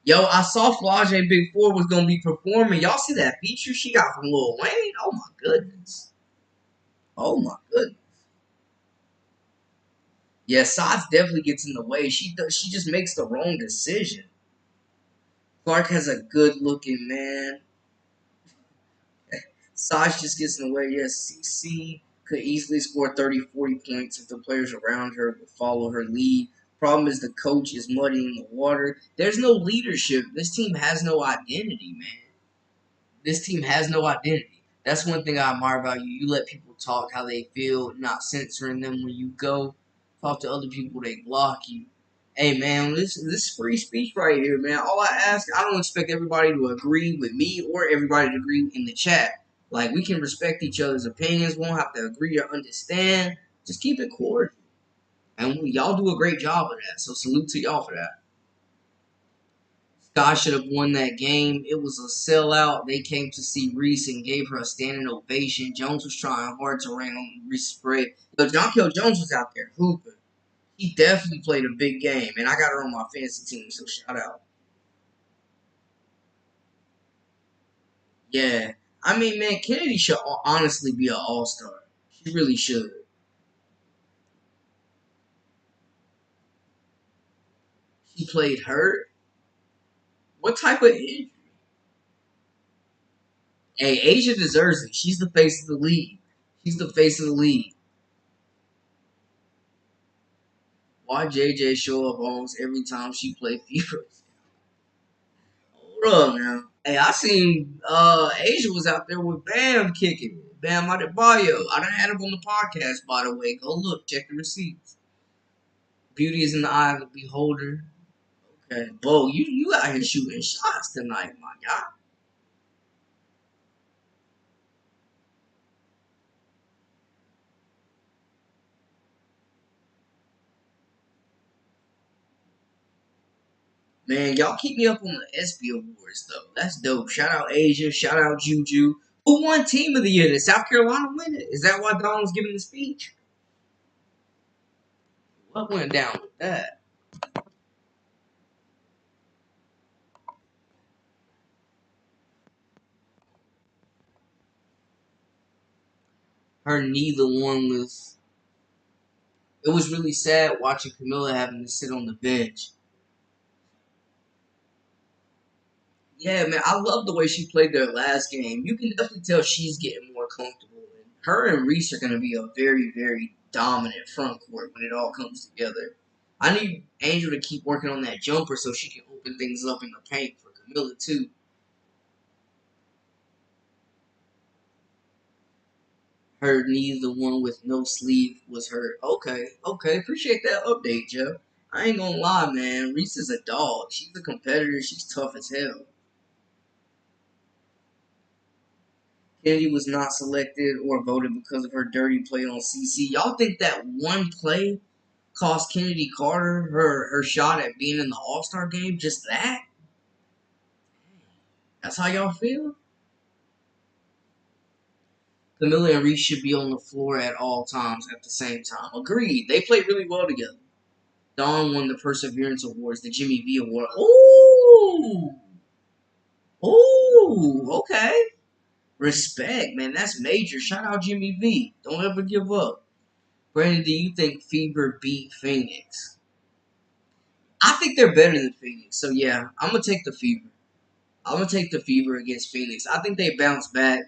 Yo, I saw Flage Big Four was gonna be performing. Y'all see that feature she got from Lil Wayne? Oh my goodness. Oh my goodness. Yeah, Sots definitely gets in the way. She just makes the wrong decision. Clark has a good looking man. Saj just gets in the way. Yes, CC could easily score 30, 40 points if the players around her would follow her lead. Problem is the coach is muddying the water. There's no leadership. This team has no identity, man. This team has no identity. That's one thing I admire about you. You let people talk how they feel, not censoring them when you go. Talk to other people, they block you. Hey man, this is free speech right here, man. All I ask, I don't expect everybody to agree with me or everybody to agree in the chat. Like we can respect each other's opinions. We won't have to agree or understand. Just keep it cordial. And y'all do a great job of that. So salute to y'all for that. Scott should have won that game. It was a sellout. They came to see Reese and gave her a standing ovation. Jones was trying hard to rain on Reese's parade. But Jonquel Jones was out there hooping. He definitely played a big game, and I got her on my fantasy team, so shout out. Yeah. I mean, man, Kennedy should honestly be an all-star. She really should. She played hurt. What type of injury? Hey, Asia deserves it. She's the face of the league. She's the face of the league. Why JJ show up almost every time she play FIFA? Hold up now. Hey, I seen Asia was out there with Bam kicking it. Bam Adebayo. I done had him on the podcast, by the way. Go look, check the receipts. Beauty is in the eye of the beholder. Okay, Bo, you out here shooting shots tonight, my guy. Man, y'all keep me up on the ESPY awards though. That's dope. Shout out Asia. Shout out Juju. Who won Team of the Year? Did South Carolina win it? Is that why Dawn was giving the speech? What went down with that? Her neither one was. It was really sad watching Camilla having to sit on the bench. Yeah, man, I love the way she played their last game. You can definitely tell she's getting more comfortable. And her and Reese are going to be a very, very dominant front court when it all comes together. I need Angel to keep working on that jumper so she can open things up in the paint for Camilla too. Her knee, the one with no sleeve, was hurt. Okay, okay, appreciate that update, Jeff. I ain't gonna lie, man. Reese is a dog. She's a competitor. She's tough as hell. Kennedy was not selected or voted because of her dirty play on CC. Y'all think that one play cost Kennedy Carter her shot at being in the All Star game? Just that? That's how y'all feel? Camilla and Reese should be on the floor at all times at the same time. Agreed. They played really well together. Dawn won the Perseverance Awards, the Jimmy V Award. Ooh! Ooh! Okay. Respect, man. That's major. Shout out Jimmy V. Don't ever give up. Brandon, do you think Fever beat Phoenix? I think they're better than Phoenix. So yeah, I'm gonna take the Fever. I'm gonna take the Fever against Phoenix. I think they bounce back,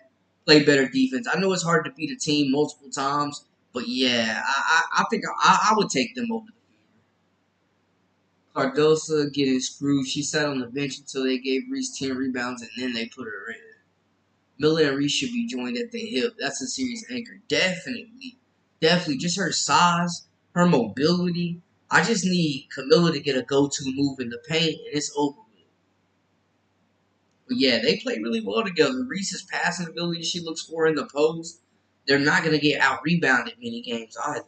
play better defense. I know it's hard to beat a team multiple times, but yeah, I think I would take them over the Fever. Cardosa getting screwed. She sat on the bench until they gave Reese 10 rebounds and then they put her in. Miller and Reese should be joined at the hip. That's a serious anchor. Definitely. Definitely. Just her size, her mobility. I just need Camilla to get a go-to move in the paint, and it's over with. But yeah, they play really well together. Reese's passing ability she looks for in the post. They're not going to get out-rebounded many games either.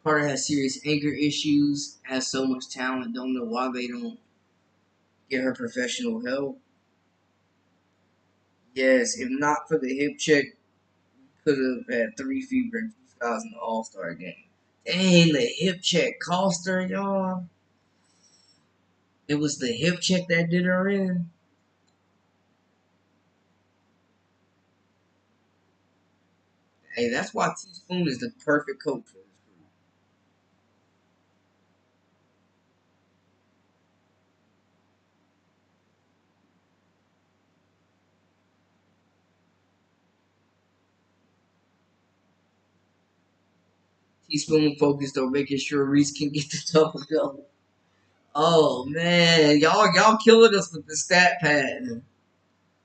Carter has serious anger issues, has so much talent, don't know why they don't get her professional help. Yes, if not for the hip check, could have had 3 fever and 2 styles in the All Star game. Dang, the hip check cost her, y'all. It was the hip check that did her in. Hey, that's why Teaspoon is the perfect coach for this group. Teaspoon focused on making sure Reese can get the double double. Oh man, y'all killing us with the stat pad.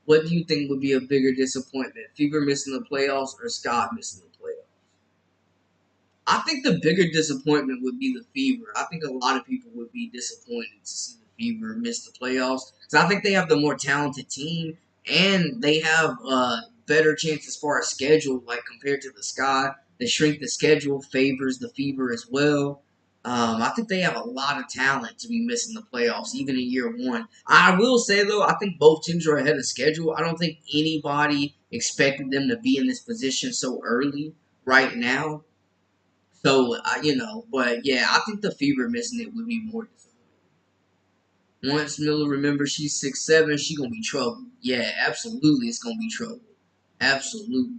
What do you think would be a bigger disappointment? Fever missing the playoffs or Scott missing the playoffs? I think the bigger disappointment would be the Fever. I think a lot of people would be disappointed to see the Fever miss the playoffs because I think they have the more talented team and they have a better chance as far as schedule, like compared to the Sky. The shrink the schedule favors the Fever as well. I think they have a lot of talent to be missing the playoffs, even in year one. I will say though, I think both teams are ahead of schedule. I don't think anybody expected them to be in this position so early right now. So but yeah, I think the Fever missing it would be more disappointing. Once Miller remembers she's 6'7", she gonna be trouble. Yeah, absolutely, it's gonna be trouble. Absolutely.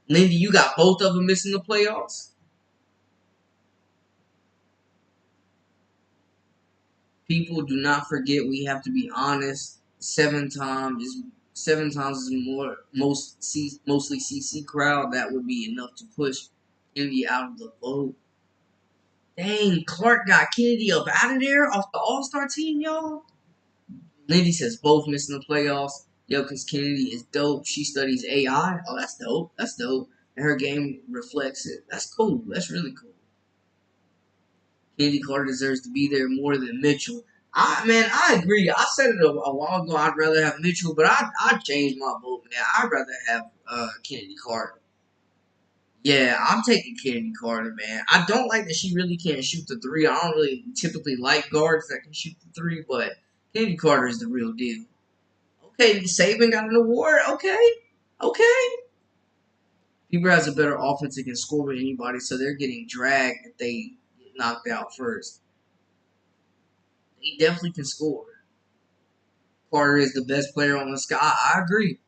Lindy, you got both of them missing the playoffs. People do not forget. We have to be honest. 7 times is more mostly CC crowd. That would be enough to push Indy out of the vote. Dang, Clark got Kennedy up out of there off the All Star team, y'all. Lindy says both missing the playoffs. Yo, because Kennedy is dope. She studies AI. Oh, that's dope. That's dope. And her game reflects it. That's cool. That's really cool. Kennedy Carter deserves to be there more than Mitchell. I agree. I said it a while ago. I'd rather have Mitchell, but I changed my vote, man. I'd rather have Kennedy Carter. Yeah, I'm taking Kennedy Carter, man. I don't like that she really can't shoot the three. I don't really typically like guards that can shoot the three, but Kennedy Carter is the real deal. Okay, Saban got an award. Okay, okay. Bieber has a better offense and can score with anybody, so they're getting dragged if they get knocked out first. He definitely can score. Carter is the best player on the sky. I agree.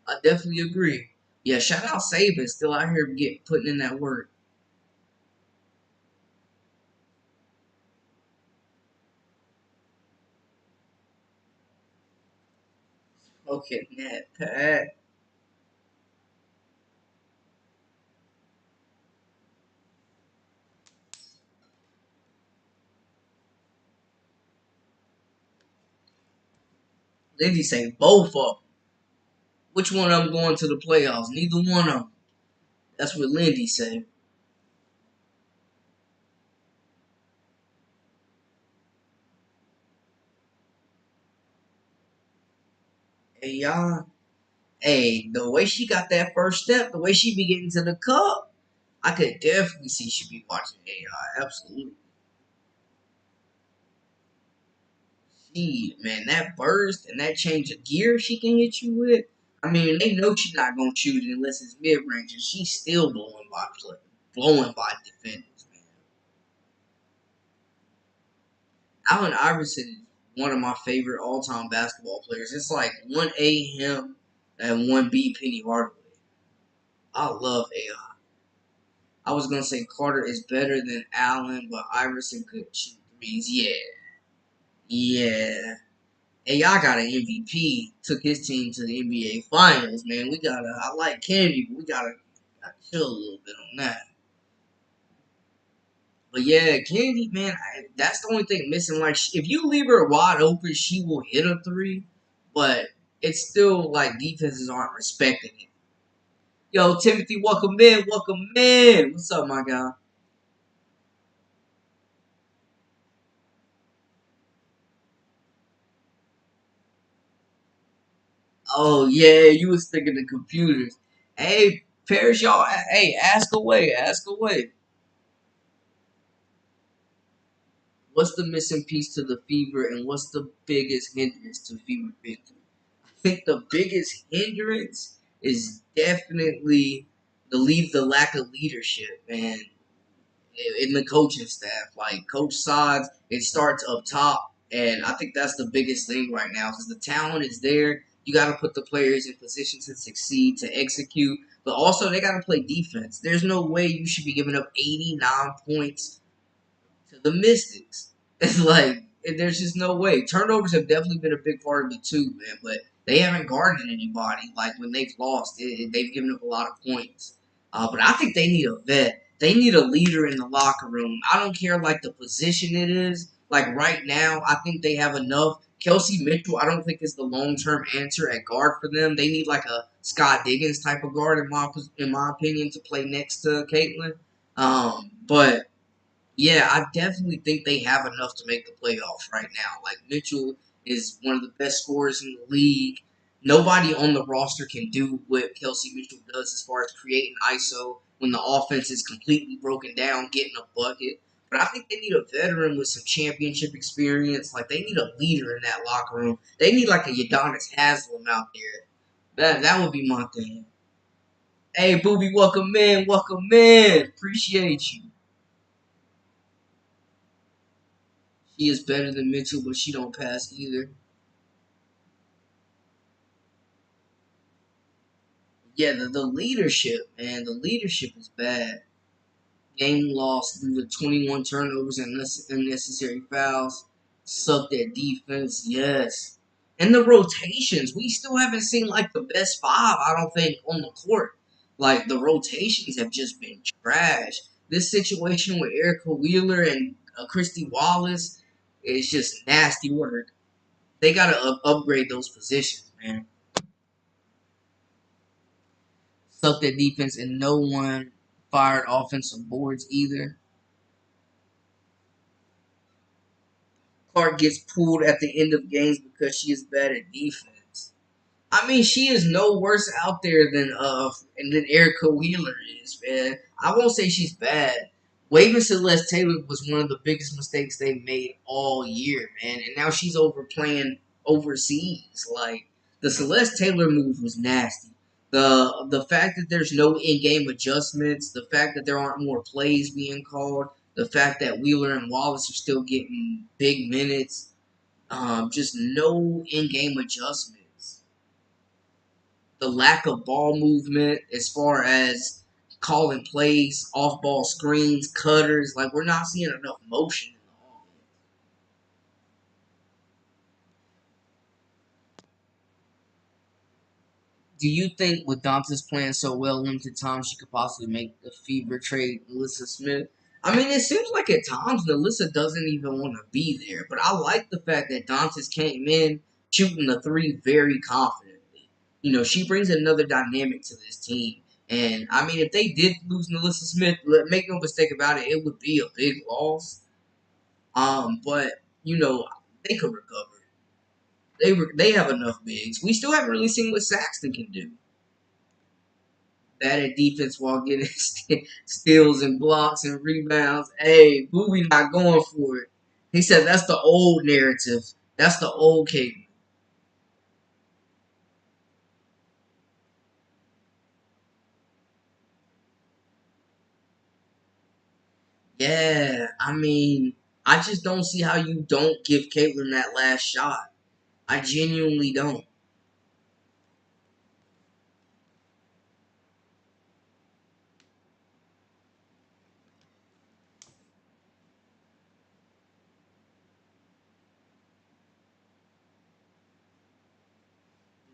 I definitely agree. Yeah, shout out Saban, still out here putting in that work. Okay, Nat Pat. Lindsay say both of them. Which one of them going to the playoffs? Neither one of them. That's what Lindy say. Hey y'all. Hey, the way she got that first step, the way she be getting to the cup, I could definitely see she be watching AI. Absolutely. She, man, that burst and that change of gear she can hit you with. I mean, they know she's not gonna shoot it unless it's mid range, and she's still blowing by defenders, man. Allen Iverson is one of my favorite all time basketball players. It's like one A him and one B Penny Hardaway. I love AI. I was gonna say Carter is better than Allen, but Iverson could shoot threes. Yeah, yeah. AI got an MVP, took his team to the NBA Finals, man. I like Kennedy, but we gotta chill a little bit on that. But yeah, Kennedy, man, that's the only thing missing. Like, if you leave her wide open, she will hit a three, but it's still like defenses aren't respecting it. Yo, Timothy, welcome in, welcome in. What's up, my guy? Oh yeah, you was thinking the computers. Hey, Paris, y'all. Hey, ask away, ask away. What's the missing piece to the Fever, and what's the biggest hindrance to Fever victory? I think the biggest hindrance is definitely the lack of leadership, man, in the coaching staff. Like Coach Sides, it starts up top, and I think that's the biggest thing right now because the talent is there. You got to put the players in position to succeed, to execute, but also they got to play defense. There's no way you should be giving up 89 points to the Mystics. It's like there's just no way. Turnovers have definitely been a big part of it too, man. But they haven't guarded anybody. Like when they've lost, they've given up a lot of points. But I think they need a vet. They need a leader in the locker room. I don't care like the position it is. Like right now, I think they have enough. Kelsey Mitchell, I don't think is the long term answer at guard for them. They need like a Scott Diggins type of guard in my opinion to play next to Caitlin. But yeah, I definitely think they have enough to make the playoffs right now. Like Mitchell is one of the best scorers in the league. Nobody on the roster can do what Kelsey Mitchell does as far as creating ISO when the offense is completely broken down, getting a bucket. But I think they need a veteran with some championship experience. Like they need a leader in that locker room. They need like a Udonis Haslam out there. That would be my thing. Hey, Booby, welcome in, welcome in. Appreciate you. She is better than Mitchell, but she don't pass either. Yeah, the leadership, man. The leadership is bad. Game lost due to 21 turnovers and unnecessary fouls. Sucked at defense, yes. And the rotations, we still haven't seen like the best five, I don't think, on the court. Like the rotations have just been trash. This situation with Erica Wheeler and Christie Wallace is just nasty work. They gotta upgrade those positions, man. Sucked at defense, and no one fired offensive boards either. Clark gets pulled at the end of games because she is bad at defense. I mean, she is no worse out there than Erica Wheeler is, man. I won't say she's bad. Waving Celeste Taylor was one of the biggest mistakes they made all year, man. And now she's overplaying overseas. Like the Celeste Taylor move was nasty. The fact that there's no in game adjustments, the fact that there aren't more plays being called, the fact that Wheeler and Wallace are still getting big minutes, just no in game adjustments. The lack of ball movement as far as calling plays, off ball screens, cutters. Like we're not seeing enough motion in the offense. Do you think with Dantas playing so well limited time, she could possibly make the fever trade Melissa Smith? I mean, it seems like at times Melissa doesn't even want to be there, but I like the fact that Dantas came in shooting the three very confidently. You know, she brings another dynamic to this team. And I mean, if they did lose Melissa Smith, make no mistake about it, it would be a big loss. But you know, they could recover. They have enough bigs. We still haven't really seen what Saxton can do. Bad at defense while getting steals and blocks and rebounds. Hey, Boobie not going for it. He said that's the old narrative. That's the old case. Yeah, I mean, I just don't see how you don't give Caitlin that last shot. I genuinely don't.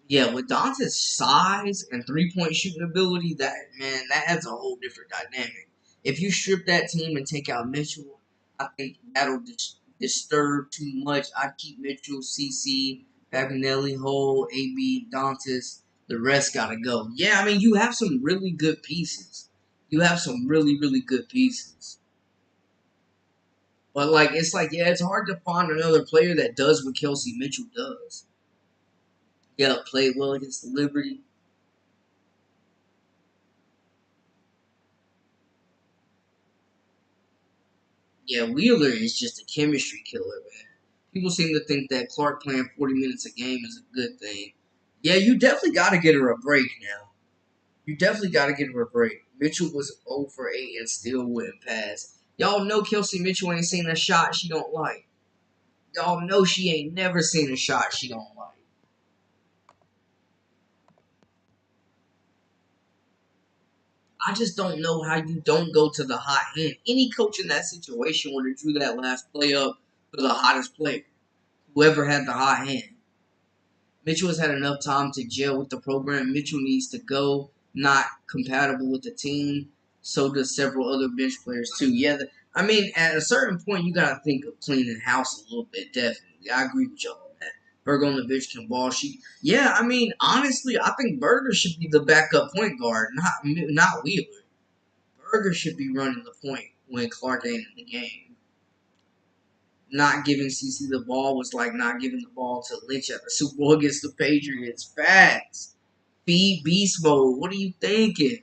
Yeah, with Dante's size and 3 point shooting ability, that adds a whole different dynamic. If you strip that team and take out Mitchell, I think that'll disturb too much. I'd keep Mitchell, CC, Faginelli, Hole, AB, Dantes. The rest gotta go. Yeah, I mean you have some really good pieces. You have some really good pieces. But like it's like yeah, it's hard to find another player that does what Kelsey Mitchell does. Yeah, played well against the Liberty. Yeah, Wheeler is just a chemistry killer, man. People seem to think that Clark playing 40 minutes a game is a good thing. Yeah, you definitely got to get her a break now. You definitely got to get her a break. Mitchell was 0 for 8 and still wouldn't pass. Y'all know Kelsey Mitchell ain't seen a shot she don't like. Y'all know she ain't never seen a shot she don't like. I just don't know how you don't go to the hot hand. Any coach in that situation would have drew that last play up for the hottest player, whoever had the hot hand. Mitchell has had enough time to gel with the program. Mitchell needs to go. Not compatible with the team. So does several other bench players too. Yeah, I mean, at a certain point, you gotta think of cleaning house a little bit. Definitely, I agree with y'all on that. Berger on the bench can ball. Yeah. I mean, honestly, I think Berger should be the backup point guard, not Wheeler. Berger should be running the point when Clark ain't in the game. Not giving CC the ball was like not giving the ball to Lynch at the Super Bowl against the Patriots. Facts. Feed beast mode. What are you thinking?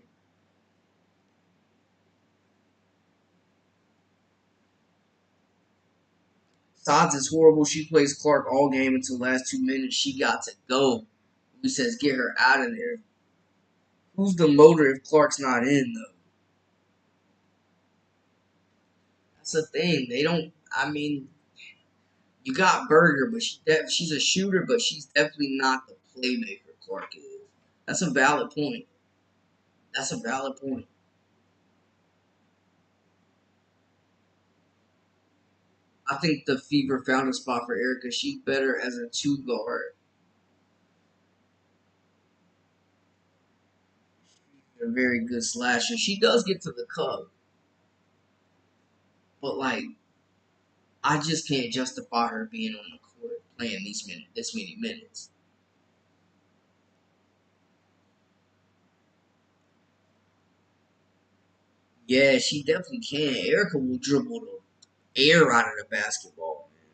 Sods is horrible. She plays Clark all game until the last 2 minutes. She got to go. Who says get her out of there? Who's the motor if Clark's not in though? That's the thing. They don't. I mean, You got Berger, but she's a shooter, but she's definitely not the playmaker Clark is. That's a valid point. That's a valid point. I think the Fever found a spot for Erica. She's better as a two guard. A very good slasher. She does get to the cup, but like I just can't justify her being on the court playing this many minutes. Yeah, she definitely can. Erica will dribble the air out of the basketball. Man.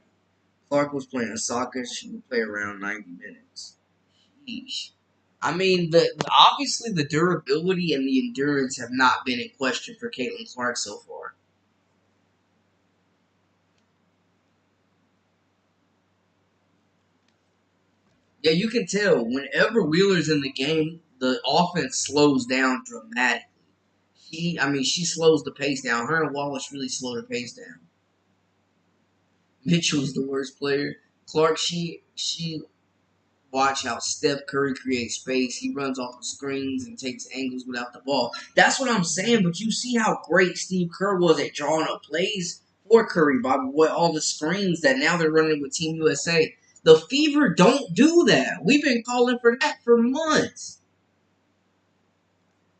Clark was playing soccer. She would play around 90 minutes. Sheesh. I mean, obviously the durability and the endurance have not been in question for Caitlin Clark so far. Yeah, you can tell whenever Wheeler's in the game, the offense slows down dramatically. She slows the pace down. Her and Wallace really slow the pace down. Mitchell's the worst player. Clark, she watch how Steph Curry creates space. He runs off of screens and takes angles without the ball. That's what I'm saying. But you see how great Steve Kerr was at drawing up plays for Curry by what all the screens that now they're running with Team USA. The Fever don't do that. We've been calling for that for months.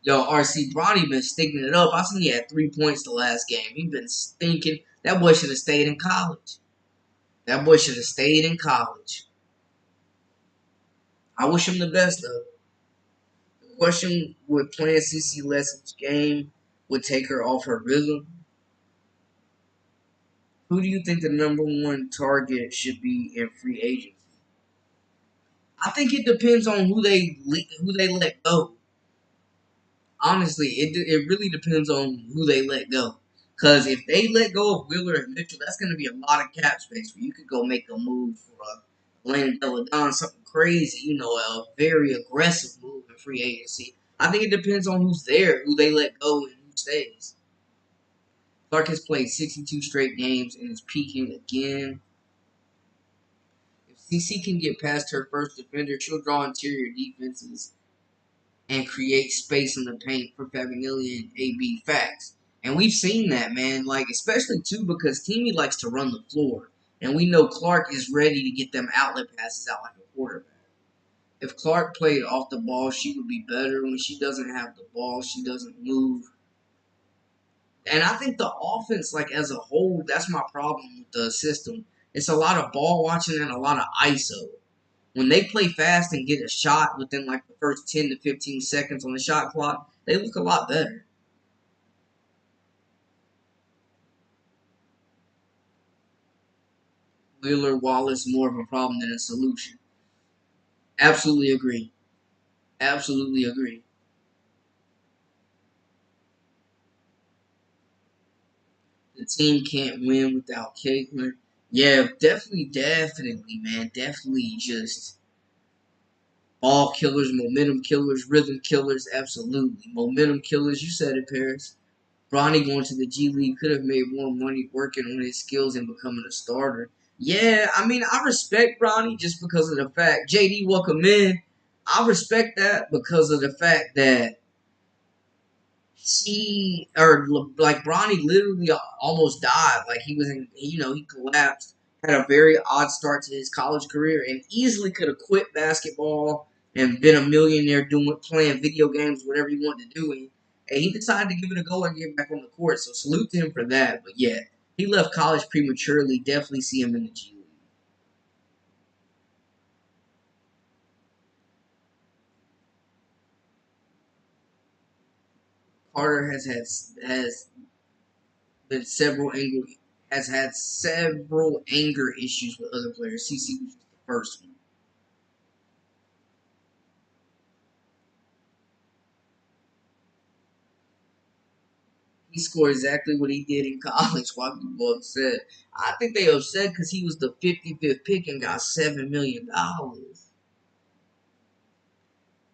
Yo, RC Bronny been stinking it up. I seen he had 3 points the last game. He been stinking. That boy should have stayed in college. That boy should have stayed in college. I wish him the best though. The question would playing CC less each game would take her off her rhythm. Who do you think the number one target should be in free agency? I think it depends on who they let go. Honestly, it really depends on who they let go. Because if they let go of Wheeler and Mitchell, that's going to be a lot of cap space where you could go make a move for Landon Deladon, something crazy, a very aggressive move in free agency. I think it depends on who's there, who they let go, and who stays. Clark has played 62 straight games and is peaking again. If CC can get past her first defender, she'll draw interior defenses and create space in the paint for Favinelli and AB Facts. And we've seen that, man. Like, especially, too, because Teamy likes to run the floor. And we know Clark is ready to get them outlet passes out like a quarterback. If Clark played off the ball, she would be better. When she doesn't have the ball, she doesn't move. And I think the offense, like as a whole, that's my problem with the system. It's a lot of ball watching and a lot of ISO. When they play fast and get a shot within like the first 10 to 15 seconds on the shot clock, they look a lot better. Wheeler Wallace more of a problem than a solution. Absolutely agree. Absolutely agree. The team can't win without Caitlin. Yeah, definitely, man. Definitely just ball killers, momentum killers, rhythm killers. Absolutely. Momentum killers. You said it, Paris. Bronny going to the G League could have made more money working on his skills and becoming a starter. Yeah, I mean, I respect Bronny just because of the fact, JD, welcome in. I respect that because of the fact that like Bronny literally almost died. Like he was he collapsed, had a very odd start to his college career, and easily could have quit basketball and been a millionaire playing video games, whatever he wanted to do. And he decided to give it a go and get back on the court. So salute to him for that. But yeah, he left college prematurely. Definitely see him in the G League. Carter has been several anger has had several anger issues with other players. CC was the first one. He scored exactly what he did in college. Why people upset? I think they upset because he was the 55th pick and got $7 million.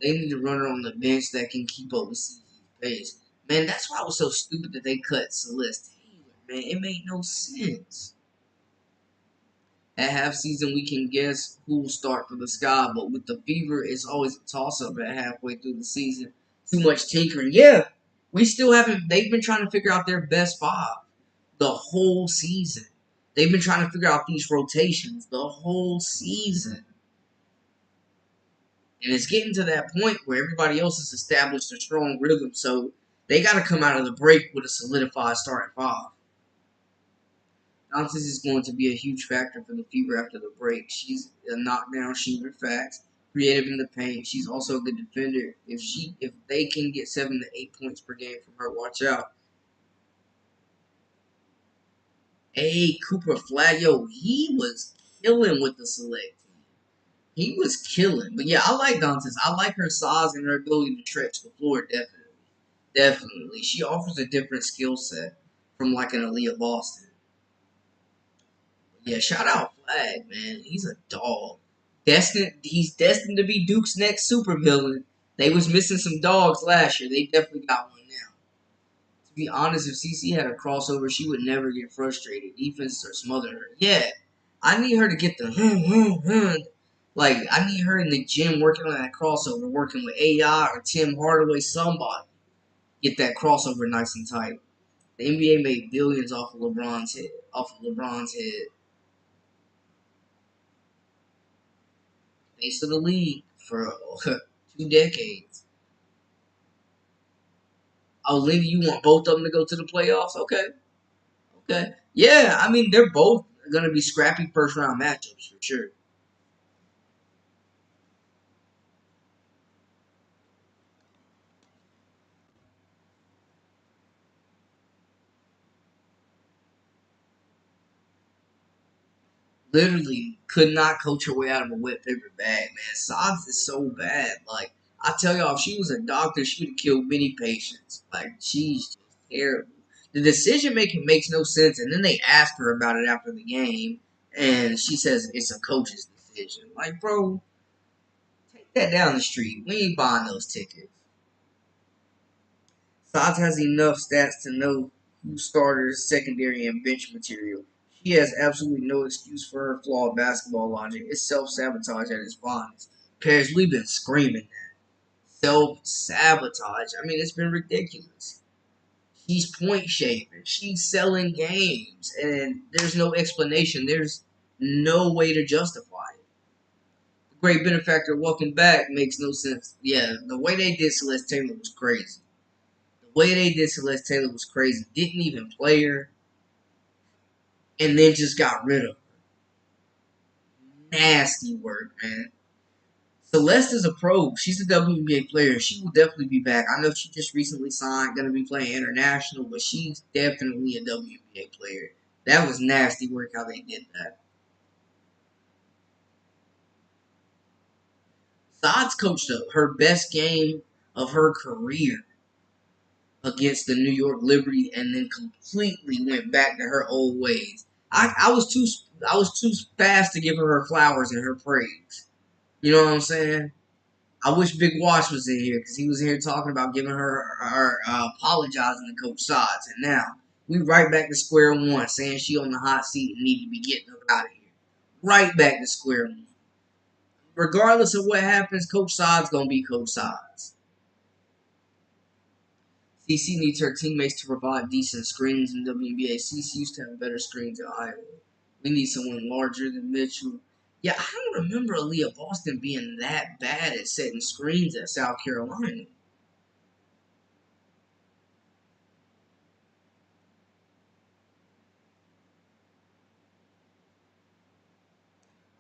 They need a runner on the bench that can keep up with CC's pace. Man, that's why I was so stupid that they cut Celeste Taylor. Man, it made no sense. At half season, we can guess who will start for the Sky, but with the Fever, it's always a toss up at halfway through the season. Too much tinkering. Yeah, we still haven't. They've been trying to figure out their best five the whole season. They've been trying to figure out these rotations the whole season. And it's getting to that point where everybody else has established a strong rhythm, so they got to come out of the break with a solidified starting five. Constance is going to be a huge factor for the Fever after the break. She's a knockdown shooter, facts, creative in the paint. She's also a good defender. If they can get 7 to 8 points per game from her, watch out. Hey, Cooper Flag, yo, he was killing with the select. He was killing. But yeah, I like Dantes. I like her size and her ability to stretch the floor, definitely. Definitely. She offers a different skill set from like an Aaliyah Boston. Yeah, shout out Flag, man. He's a dog. He's destined to be Duke's next supervillain. They was missing some dogs last year. They definitely got one now. To be honest, if CC had a crossover, she would never get frustrated. Defenses are smothering her. Yeah, I need her to get the like I need her in the gym working on that crossover, working with AI or Tim Hardaway, somebody. Get that crossover nice and tight. The NBA made billions off of LeBron's head. Face of the league for 2 decades. Oh, Lindy, you want both of them to go to the playoffs? Okay. Okay. Yeah, I mean, they're both going to be scrappy first round matchups for sure. Literally could not coach her way out of a wet paper bag, man. Sods is so bad. Like, I tell y'all, if she was a doctor, she would have killed many patients. Like, she's just terrible. The decision making makes no sense, and then they ask her about it after the game, and she says it's a coach's decision. Like, bro, take that down the street. We ain't buying those tickets. Sods has enough stats to know who starters, secondary, and bench material. She has absolutely no excuse for her flawed basketball logic. It's self-sabotage at its finest. Paris, we've been screaming that. Self-sabotage. I mean, it's been ridiculous. She's point shaving. She's selling games. And there's no explanation. There's no way to justify it. The great benefactor welcome back makes no sense. Yeah, the way they did Celeste Taylor was crazy. The way they did Celeste Taylor was crazy. Didn't even play her, and then just got rid of her. Nasty work, man. Celeste is a pro. She's a WNBA player. She will definitely be back. I know she just recently signed, going to be playing international, but she's definitely a WNBA player. That was nasty work how they did that. Sods coached up her best game of her career against the New York Liberty, and then completely went back to her old ways. I was too fast to give her flowers and her praise. You know what I'm saying? I wish Big Wash was in here because he was here talking about giving her apologizing to Coach Sods, and now we right back to square one, saying she on the hot seat and need to be getting her out of here. Right back to square one. Regardless of what happens, Coach Sods gonna be Coach Sods. CC needs her teammates to provide decent screens in WNBA. CC used to have better screens in Iowa. We need someone larger than Mitchell. Yeah, I don't remember Aaliyah Boston being that bad at setting screens at South Carolina.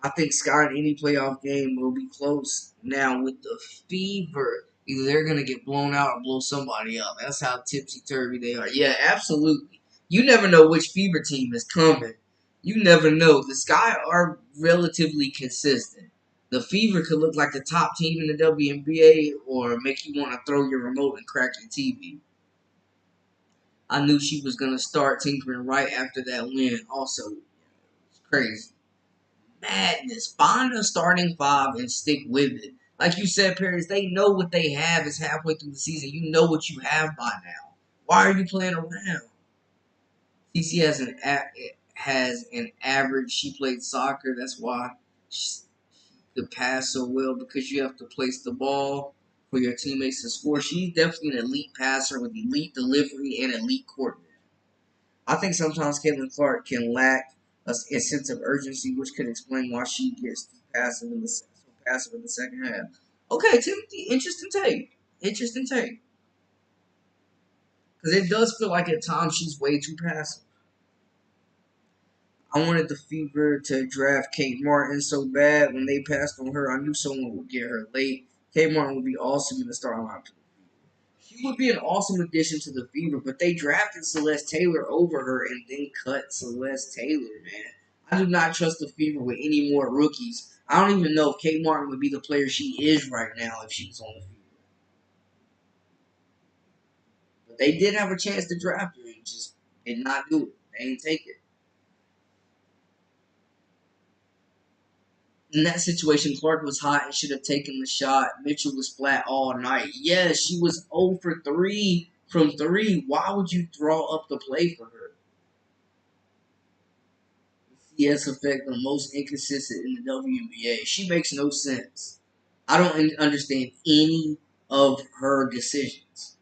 I think Scott in any playoff game will be close. Now with the Fever, either they're gonna get blown out or blow somebody up. That's how tipsy turvy they are. Yeah, absolutely. You never know which Fever team is coming. You never know. The Sky are relatively consistent. The Fever could look like the top team in the WNBA or make you want to throw your remote and crack your TV. I knew she was gonna start tinkering right after that win. Also, it's crazy. Madness. Find a starting five and stick with it. Like you said, Paris, they know what they have is halfway through the season. You know what you have by now. Why are you playing around? CC has an has an average. She played soccer. That's why she could pass so well, because you have to place the ball for your teammates to score. She's definitely an elite passer with elite delivery and elite court. I think sometimes Caitlin Clark can lack a sense of urgency, which could explain why she gets so passive in the second half. Okay, Timothy, interesting take. Interesting take. Because it does feel like at times she's way too passive. I wanted the Fever to draft Kate Martin so bad. When they passed on her, I knew someone would get her late. Kate Martin would be awesome in the starting lineup. She would be an awesome addition to the Fever, but they drafted Celeste Taylor over her and then cut Celeste Taylor, man. I do not trust the Fever with any more rookies. I don't even know if Kate Martin would be the player she is right now if she was on the Fever. But they did have a chance to draft her and just did not do it. They didn't take it. In that situation, Clark was hot and should have taken the shot. Mitchell was flat all night. Yes, she was 0 for 3 from 3. Why would you throw up the play for her? CS effect, the most inconsistent in the WNBA. She makes no sense. I don't understand any of her decisions.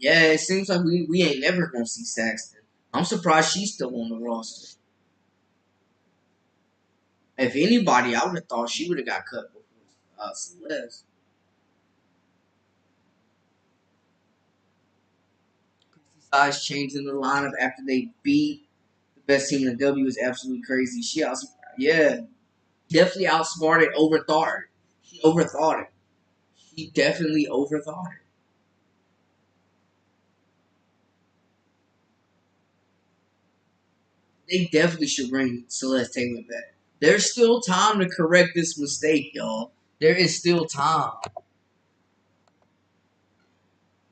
Yeah, it seems like we ain't never gonna see Saxton. I'm surprised she's still on the roster. If anybody, I would have thought she would have got cut before Celeste. Size changing the lineup after they beat the best team in the W is absolutely crazy. Yeah, definitely outsmarted, overthought it. She overthought it. She definitely overthought it. They definitely should bring Celeste Taylor back. There's still time to correct this mistake, y'all. There is still time.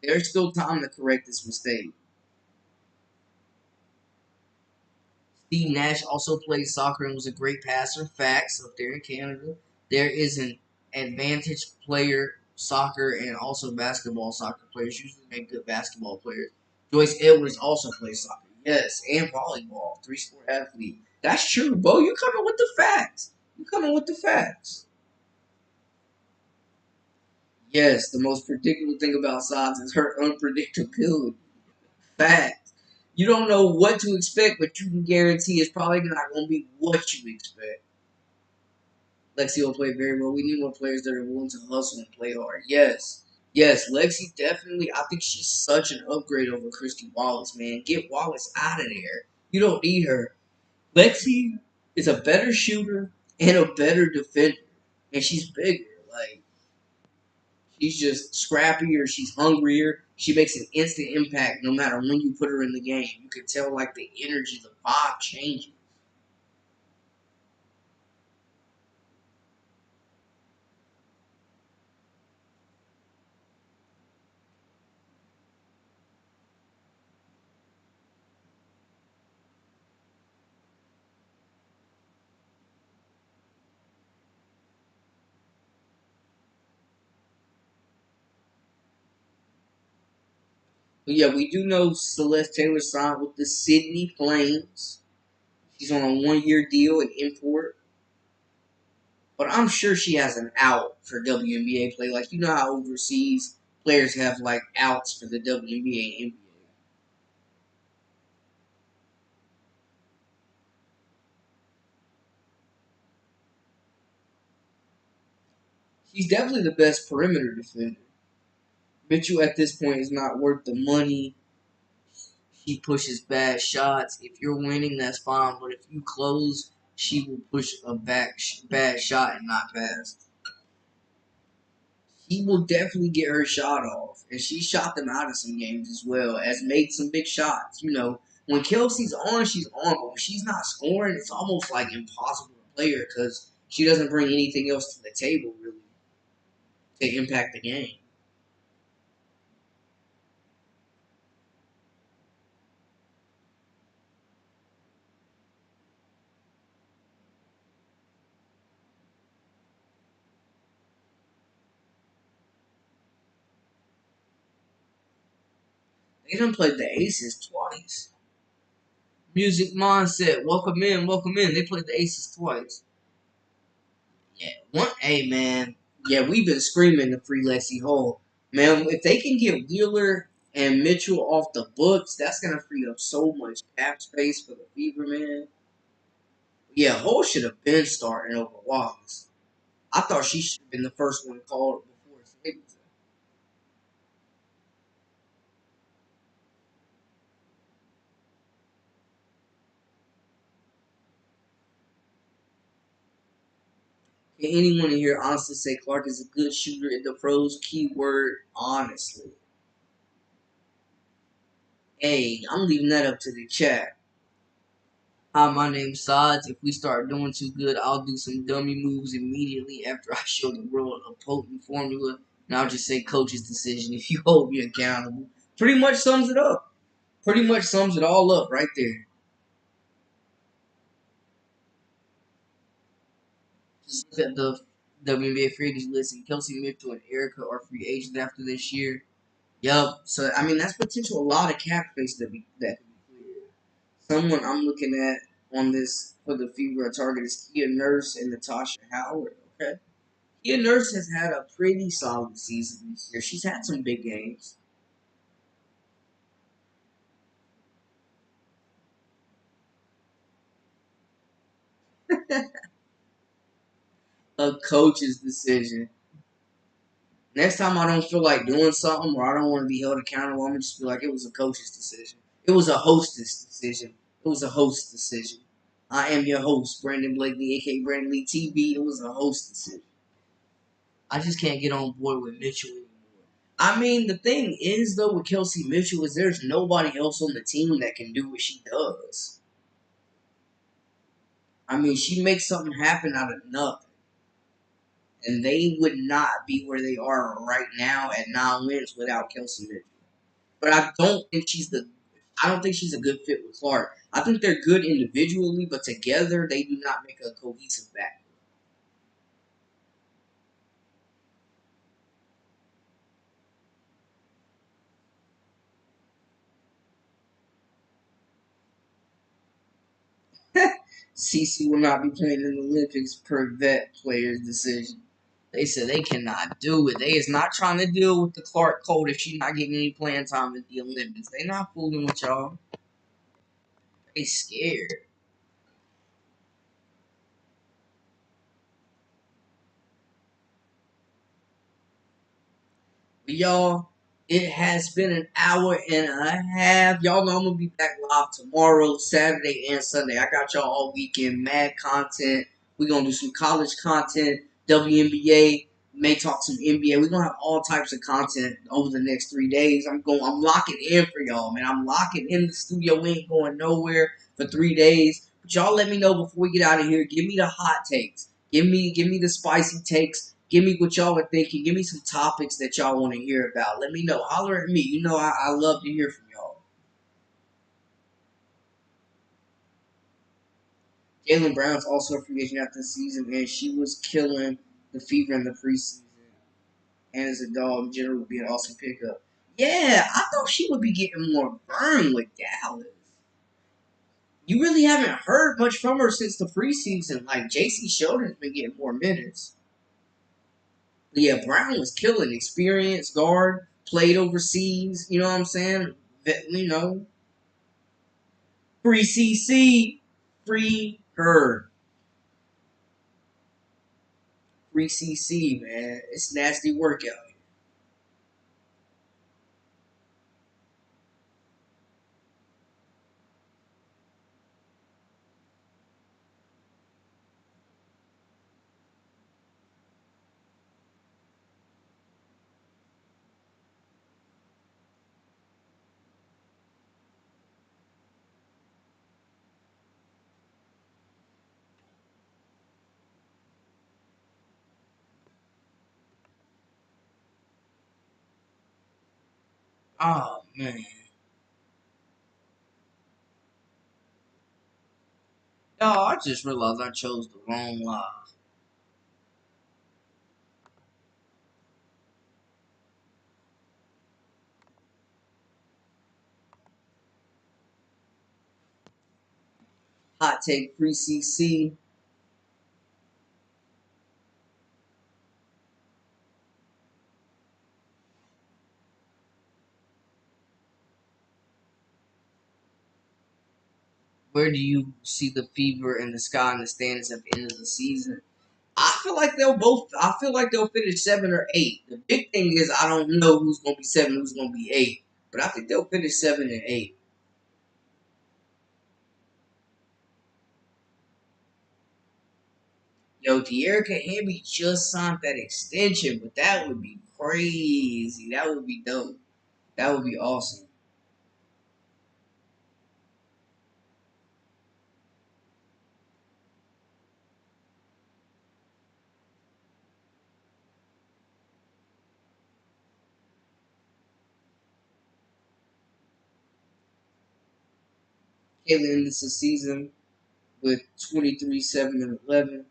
There's still time to correct this mistake. Steve Nash also played soccer and was a great passer. Facts up there in Canada. There is an advantage player soccer and also basketball soccer players usually make good basketball players. Joyce Edwards also plays soccer. Yes, and volleyball. Three-sport athlete. That's true, Bo. You coming with the facts. You coming with the facts. Yes, the most predictable thing about Sides is her unpredictability. Fact. You don't know what to expect, but you can guarantee it's probably not going to be what you expect. Lexi will play very well. We need more players that are willing to hustle and play hard. Yes. Yes, Lexi definitely. I think she's such an upgrade over Christie Wallace, man. Get Wallace out of there. You don't need her. Lexi is a better shooter and a better defender. And she's bigger. Like, she's just scrappier. She's hungrier. She makes an instant impact no matter when you put her in the game. You can tell, like, the energy, the vibe changes. But yeah, we do know Celeste Taylor signed with the Sydney Flames. She's on a 1 year deal at import. But I'm sure she has an out for WNBA play. Like, you know how overseas players have, like, outs for the WNBA and NBA. She's definitely the best perimeter defender. Mitchell at this point is not worth the money. She pushes bad shots. If you're winning, that's fine. But if you close, she will push a bad shot and not pass. He will definitely get her shot off. And she shot them out of some games as well, as made some big shots. You know, when Kelsey's on, she's on. But when she's not scoring, it's almost like impossible to play her because she doesn't bring anything else to the table, really, to impact the game. They done played the Aces twice. Music Mindset, welcome in, welcome in. They played the Aces twice. Yeah, one. Hey man, yeah, we've been screaming to free Lexi Hall. Man, if they can get Wheeler and Mitchell off the books, that's gonna free up so much cap space for the Fever, man. Yeah, Hall should have been starting over Wallace. I thought she should have been the first one called before Stapleton. Can anyone in here honestly say Clark is a good shooter in the pros? Keyword honestly. Hey, I'm leaving that up to the chat. Hi, my name's Sods. If we start doing too good, I'll do some dummy moves immediately after I show the world a potent formula, and I'll just say coach's decision if you hold me accountable. Pretty much sums it up. Pretty much sums it all up right there. Just look at the WNBA free agents list, and Kelsey Mitchell and Erica are free agents after this year. Yup. So I mean, that's potential. A lot of cap space that could be cleared. Someone I'm looking at on this for the Fever target is Kia Nurse and Natasha Howard. Okay. Kia Nurse has had a pretty solid season this year. She's had some big games. A coach's decision. Next time I don't feel like doing something or I don't want to be held accountable, I'm gonna just be like, it was a coach's decision. It was a hostess decision. It was a host decision. I am your host, Brandon Blakely, aka Brandon Lee TV. It was a host decision. I just can't get on board with Mitchell anymore. I mean, the thing is though with Kelsey Mitchell is there's nobody else on the team that can do what she does. I mean, she makes something happen out of nothing. And they would not be where they are right now at 9 wins without Kelsey Mitchell. But I don't think she's a good fit with Clark. I think they're good individually, but together they do not make a cohesive back. Cece will not be playing in the Olympics per vet player's decision. They said they cannot do it. They is not trying to deal with the Clark code if she's not getting any playing time at the Olympics. They not fooling with y'all. They scared. But y'all, it has been an hour and a half. Y'all know I'm gonna be back live tomorrow, Saturday and Sunday. I got y'all all weekend, mad content. We're gonna do some college content, WNBA, may talk some NBA. We're gonna have all types of content over the next 3 days. I'm locking in for y'all, man. I'm locking in the studio. We ain't going nowhere for 3 days. But y'all let me know before we get out of here. Give me the hot takes. Give me the spicy takes. Give me what y'all are thinking. Give me some topics that y'all want to hear about. Let me know. Holler at me. You know I love to hear from y'all. Jalen Brown's also a free agent after the season, and she was killing the Fever in the preseason. And as a dog, in general, would be an awesome pickup. Yeah, I thought she would be getting more burn with Dallas. You really haven't heard much from her since the preseason. Like, JC Sheldon's been getting more minutes. But yeah, Brown was killing. Experienced guard, played overseas. You know what I'm saying? You know, free CC, free her, free CC, man. It's nasty workout. Oh man. Oh, I just realized I chose the wrong live. Hot take pre-CC. Where do you see the Fever and the Sky in the standings at the end of the season? I feel like they'll both. I feel like they'll finish 7 or 8. The big thing is I don't know who's gonna be 7, who's gonna be 8. But I think they'll finish 7 and 8. Yo, De'Erica Hamby just signed that extension, but that would be crazy. That would be dope. That would be awesome. Caitlin ends the season with 23, 7, and 11.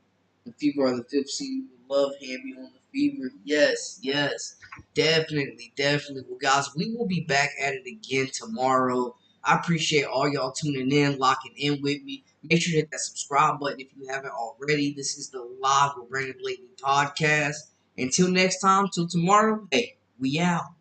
The Fever are the 5th seed. We love Hamby on the Fever. Yes, yes. Definitely, definitely. Well, guys, we will be back at it again tomorrow. I appreciate all y'all tuning in, locking in with me. Make sure to hit that subscribe button if you haven't already. This is the Live with Brandon Blakely podcast. Until next time, till tomorrow, hey, we out.